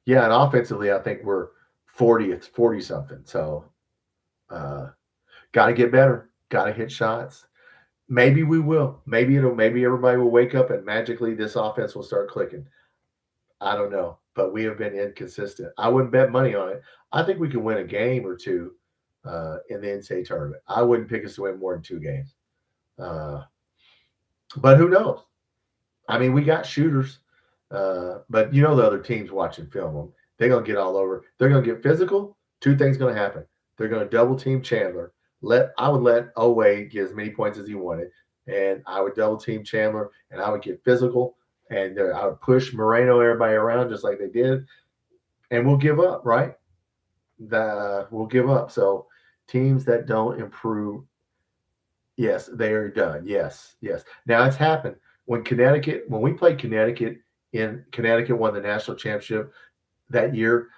[SPEAKER 1] yeah, and offensively, I think we're 40th, 40-something. So, got to get better. Got to hit shots. Maybe we will. Maybe everybody will wake up and magically this offense will start clicking. I don't know, but we have been inconsistent. I wouldn't bet money on it. I think we can win a game or two in the NCAA tournament. I wouldn't pick us to win more than 2 games. But who knows? I mean, we got shooters, but the other teams watching film them. They're going to get all over. They're going to get physical. 2 things going to happen. They're going to double team Chandler. I would let Oway get as many points as he wanted, and I would double team Chandler, and I would get physical, and I would push Moreno, everybody around just like they did, and we'll give up, right? We'll give up. So teams that don't improve, yes, they are done. Yes. Now it's happened when we played Connecticut, Connecticut won the national championship that year.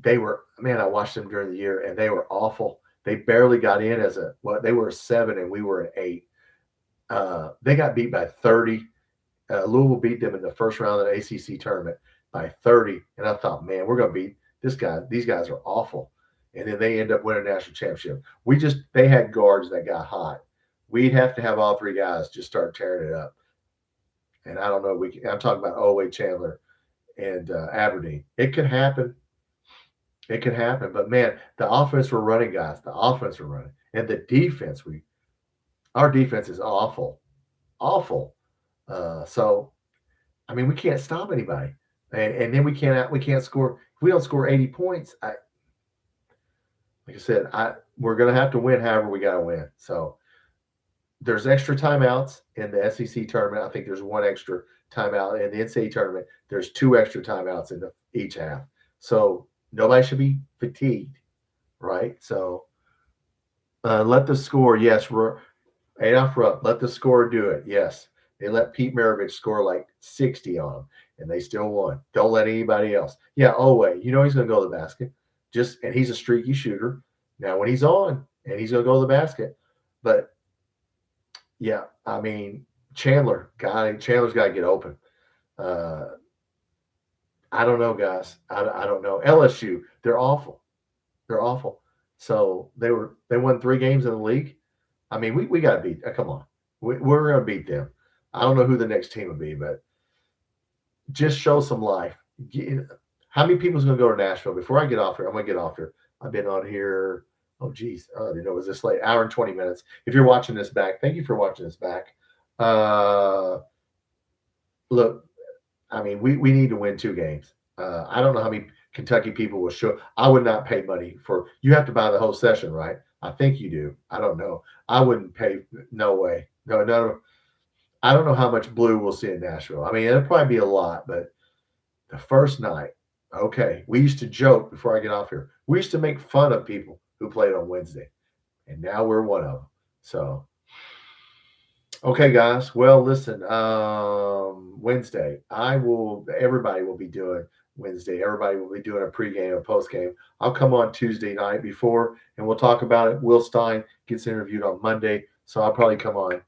[SPEAKER 1] They were, man, I watched them during the year, and they were awful. They barely got in they were a 7 and we were an 8. They got beat by 30. Louisville beat them in the first round of the ACC tournament by 30. And I thought, man, we're going to beat this guy. These guys are awful. And then they end up winning a national championship. They had guards that got hot. We'd have to have all 3 guys just start tearing it up. And I don't know. I'm talking about Oway, Chandler, and Aberdeen. It could happen. It could happen. But, man, the offense we're running, guys, and the defense, our defense is awful. Awful. So, I mean, we can't stop anybody. And then we can't score. If we don't score 80 points, like I said, we're going to have to win however we got to win. So, there's extra timeouts in the SEC tournament. I think there's 1 extra timeout. In the NCAA tournament, there's 2 extra timeouts in each half. So, nobody should be fatigued, right? So, let the score, yes, Adolph Rupp, let the score do it, yes. They let Pete Maravich score like 60 on them, and they still won. Don't let anybody else. Yeah, Oway, he's going to go to the basket. And he's a streaky shooter. Now, when he's on, and he's going to go to the basket. But, yeah, I mean, Chandler's got to get open. I don't know, guys. I don't know. LSU, they're awful. So they won 3 games in the league. I mean, we got to beat. Come on, we're going to beat them. I don't know who the next team would be, but just show some life. How many people's going to go to Nashville? Before I get off here, I'm going to get off here. I've been on here. Oh, geez. I didn't know it was this late. Hour and 20 minutes. If you're watching this back, thank you for watching this back. Look, I mean, we need to win 2 games. I don't know how many Kentucky people will show. I would not pay money for. You have to buy the whole session, right? I think you do. I don't know. I wouldn't pay. No way. No. I don't know how much blue we'll see in Nashville. I mean, it'll probably be a lot, but the first night, okay, we used to joke before I get off here. We used to make fun of people who played on Wednesday, and now we're one of them. So, okay, guys. Well, listen, Wednesday, everybody will be doing Wednesday. Everybody will be doing a pregame and postgame. I'll come on Tuesday night before, and we'll talk about it. Will Stein gets interviewed on Monday, so I'll probably come on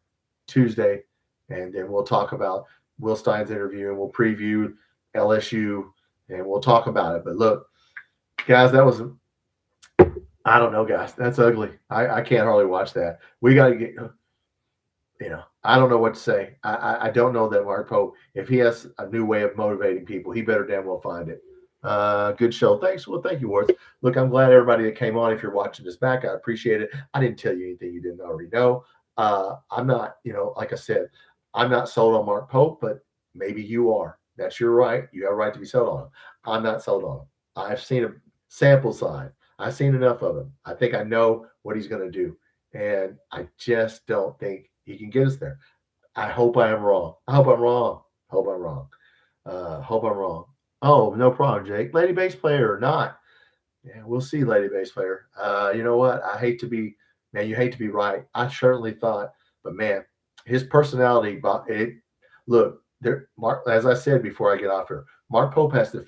[SPEAKER 1] Tuesday, and then we'll talk about Will Stein's interview, and we'll preview LSU, and we'll talk about it. But look, guys, I don't know, guys. That's ugly. I can't hardly watch that. We got to get, I don't know what to say. I don't know that Mark Pope, if he has a new way of motivating people, he better damn well find it. Good show. Thanks. Well, thank you, Ward. Look, I'm glad everybody that came on. If you're watching this back, I appreciate it. I didn't tell you anything you didn't already know. I'm not, like I said, I'm not sold on Mark Pope, but maybe you are. That's your right. You have a right to be sold on him. I'm not sold on him. I've seen a sample size. I've seen enough of him. I think I know what he's going to do. And I just don't think he can get us there. I hope I am wrong. I hope I'm wrong. Hope I'm wrong. Hope I'm wrong. Oh, no problem, Jake. Lady bass player or not. Yeah, we'll see, lady bass player. You know what? You hate to be right. I certainly thought, but man, his personality, look, Mark, as I said before I get off here, Mark Pope has to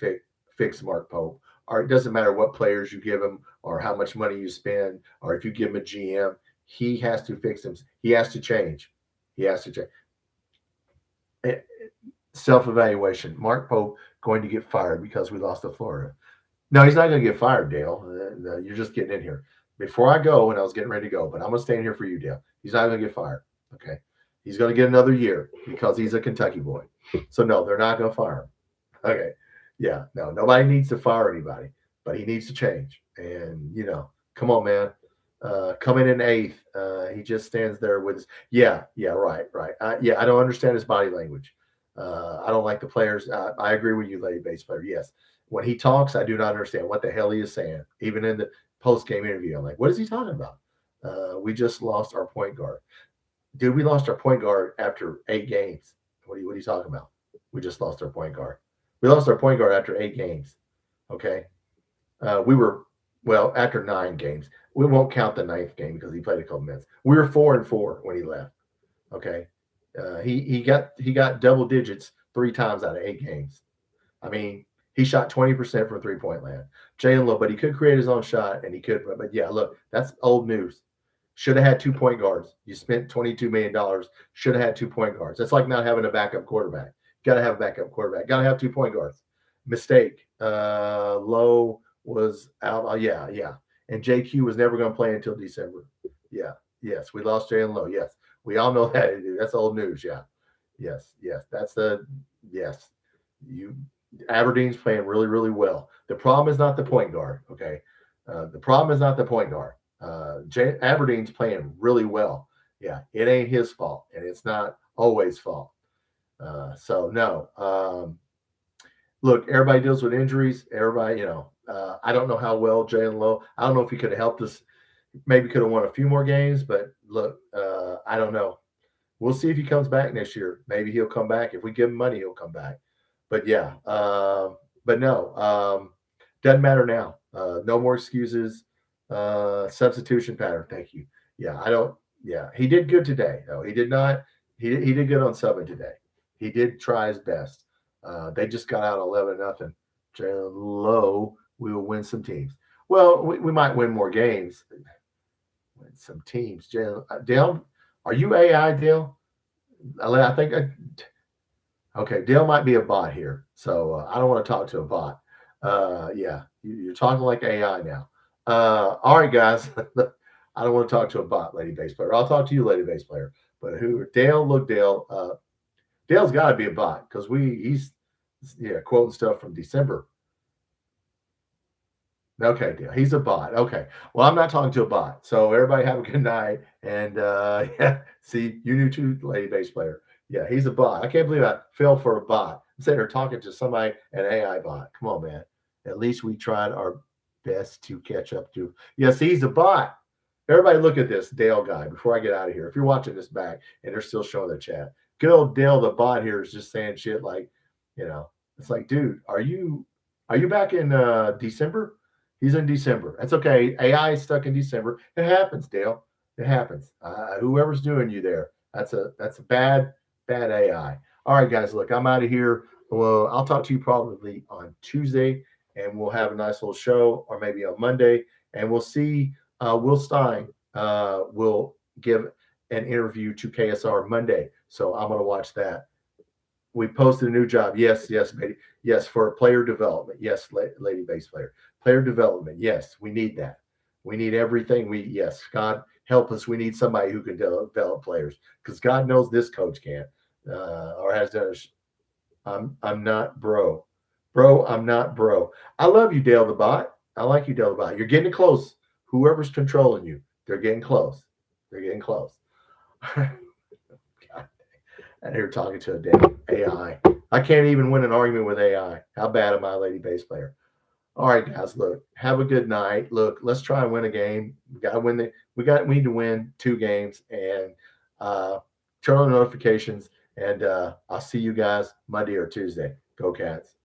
[SPEAKER 1] fix Mark Pope. Or it doesn't matter what players you give him or how much money you spend or if you give him a GM, he has to fix him. He has to change. He has to change. Self-evaluation. Mark Pope going to get fired because we lost to Florida. No, he's not going to get fired, Dale. You're just getting in here. Before I go, and I was getting ready to go, but I'm going to stay in here for you, Dale. He's not going to get fired. Okay. He's going to get another year because he's a Kentucky boy. So, no, they're not going to fire him. Okay. Yeah. No, nobody needs to fire anybody, but he needs to change. And, come on, man. Coming in 8th, he just stands there with his, right. I don't understand his body language. I don't like the players. I agree with you, lady bass player. Yes. When he talks, I do not understand what the hell he is saying. Even in the post-game interview, I'm like, what is he talking about? We just lost our point guard. Dude, we lost our point guard after 8 games. What are you talking about? We just lost our point guard. We lost our point guard after 8 games. Okay. After 9 games. We won't count the 9th game because he played a couple minutes. We were 4-4 when he left. Okay. He got double digits 3 times out of 8 games. I mean, he shot 20% from 3-point land. Jalen Lowe, but he could create his own shot, and he could. But yeah, look, that's old news. Should have had 2 point guards. You spent $22 million. Should have had 2 point guards. That's like not having a backup quarterback. Got to have a backup quarterback. Got to have 2 point guards. Mistake. Lowe was out. Yeah. And JQ was never going to play until December. Yeah. Yes. We lost Jalen Lowe. Yes. We all know that. That's old news. Yeah. Yes. Yes. Aberdeen's playing really, really well. The problem is not the point guard. Okay. The problem is not the point guard. Aberdeen's playing really well. Yeah. It ain't his fault, and it's not always fault. So no. Look, everybody deals with injuries. Everybody, I don't know how well Jalen Lowe. I don't know if he could have helped us. Maybe could have won a few more games, but look, I don't know. We'll see if he comes back next year. Maybe he'll come back. If we give him money, he'll come back. But yeah, but no, doesn't matter now. No more excuses. Substitution pattern. Thank you. Yeah, I don't. Yeah, he did good today. No, he did not. He did good on subbing today. He did try his best. They just got out 11-0. Jalen Lowe, we will win some teams. Well, we might win more games. Win some teams. Dale, are you AI, Dale? I think. Okay, Dale might be a bot here, so I don't want to talk to a bot. Yeah, you're talking like AI now. All right, guys. I don't want to talk to a bot, lady bass player. I'll talk to you, lady bass player. But who? Dale, look, Dale. Dale's got to be a bot because he's quoting stuff from December. Okay, Dale, he's a bot. Okay, well, I'm not talking to a bot. So everybody have a good night. And yeah, see, you knew too, lady bass player. Yeah, he's a bot. I can't believe I fell for a bot. Instead of talking to somebody, an AI bot. Come on, man. At least we tried our best to catch up to. Yes, he's a bot. Everybody look at this Dale guy before I get out of here. If you're watching this back and they're still showing the chat, good old Dale the bot here is just saying shit like, it's like, dude, are you back in December? He's in December. That's okay. AI is stuck in December. It happens, Dale. It happens. Whoever's doing you there, that's a bad AI. All right, guys. Look, I'm out of here. Well, I'll talk to you probably on Tuesday, and we'll have a nice little show, or maybe on Monday, and we'll see. Will Stein will give an interview to KSR Monday, so I'm going to watch that. We posted a new job. Yes, yes, lady. Yes, for player development. Yes, lady bass player. Player development. Yes, we need that. We need everything. Yes, God help us. We need somebody who can develop players because God knows this coach can't or has done. I'm not bro. Bro, I'm not bro. I love you, Dale the bot. I like you, Dale the bot. You're getting close. Whoever's controlling you, they're getting close. They're getting close. And you're talking to a damn AI. I can't even win an argument with AI. How bad am I, lady bass player? All right, guys. Look, have a good night. Look, let's try and win a game. We got to win we need to win 2 games and turn on notifications. And I'll see you guys Monday or Tuesday. Go Cats.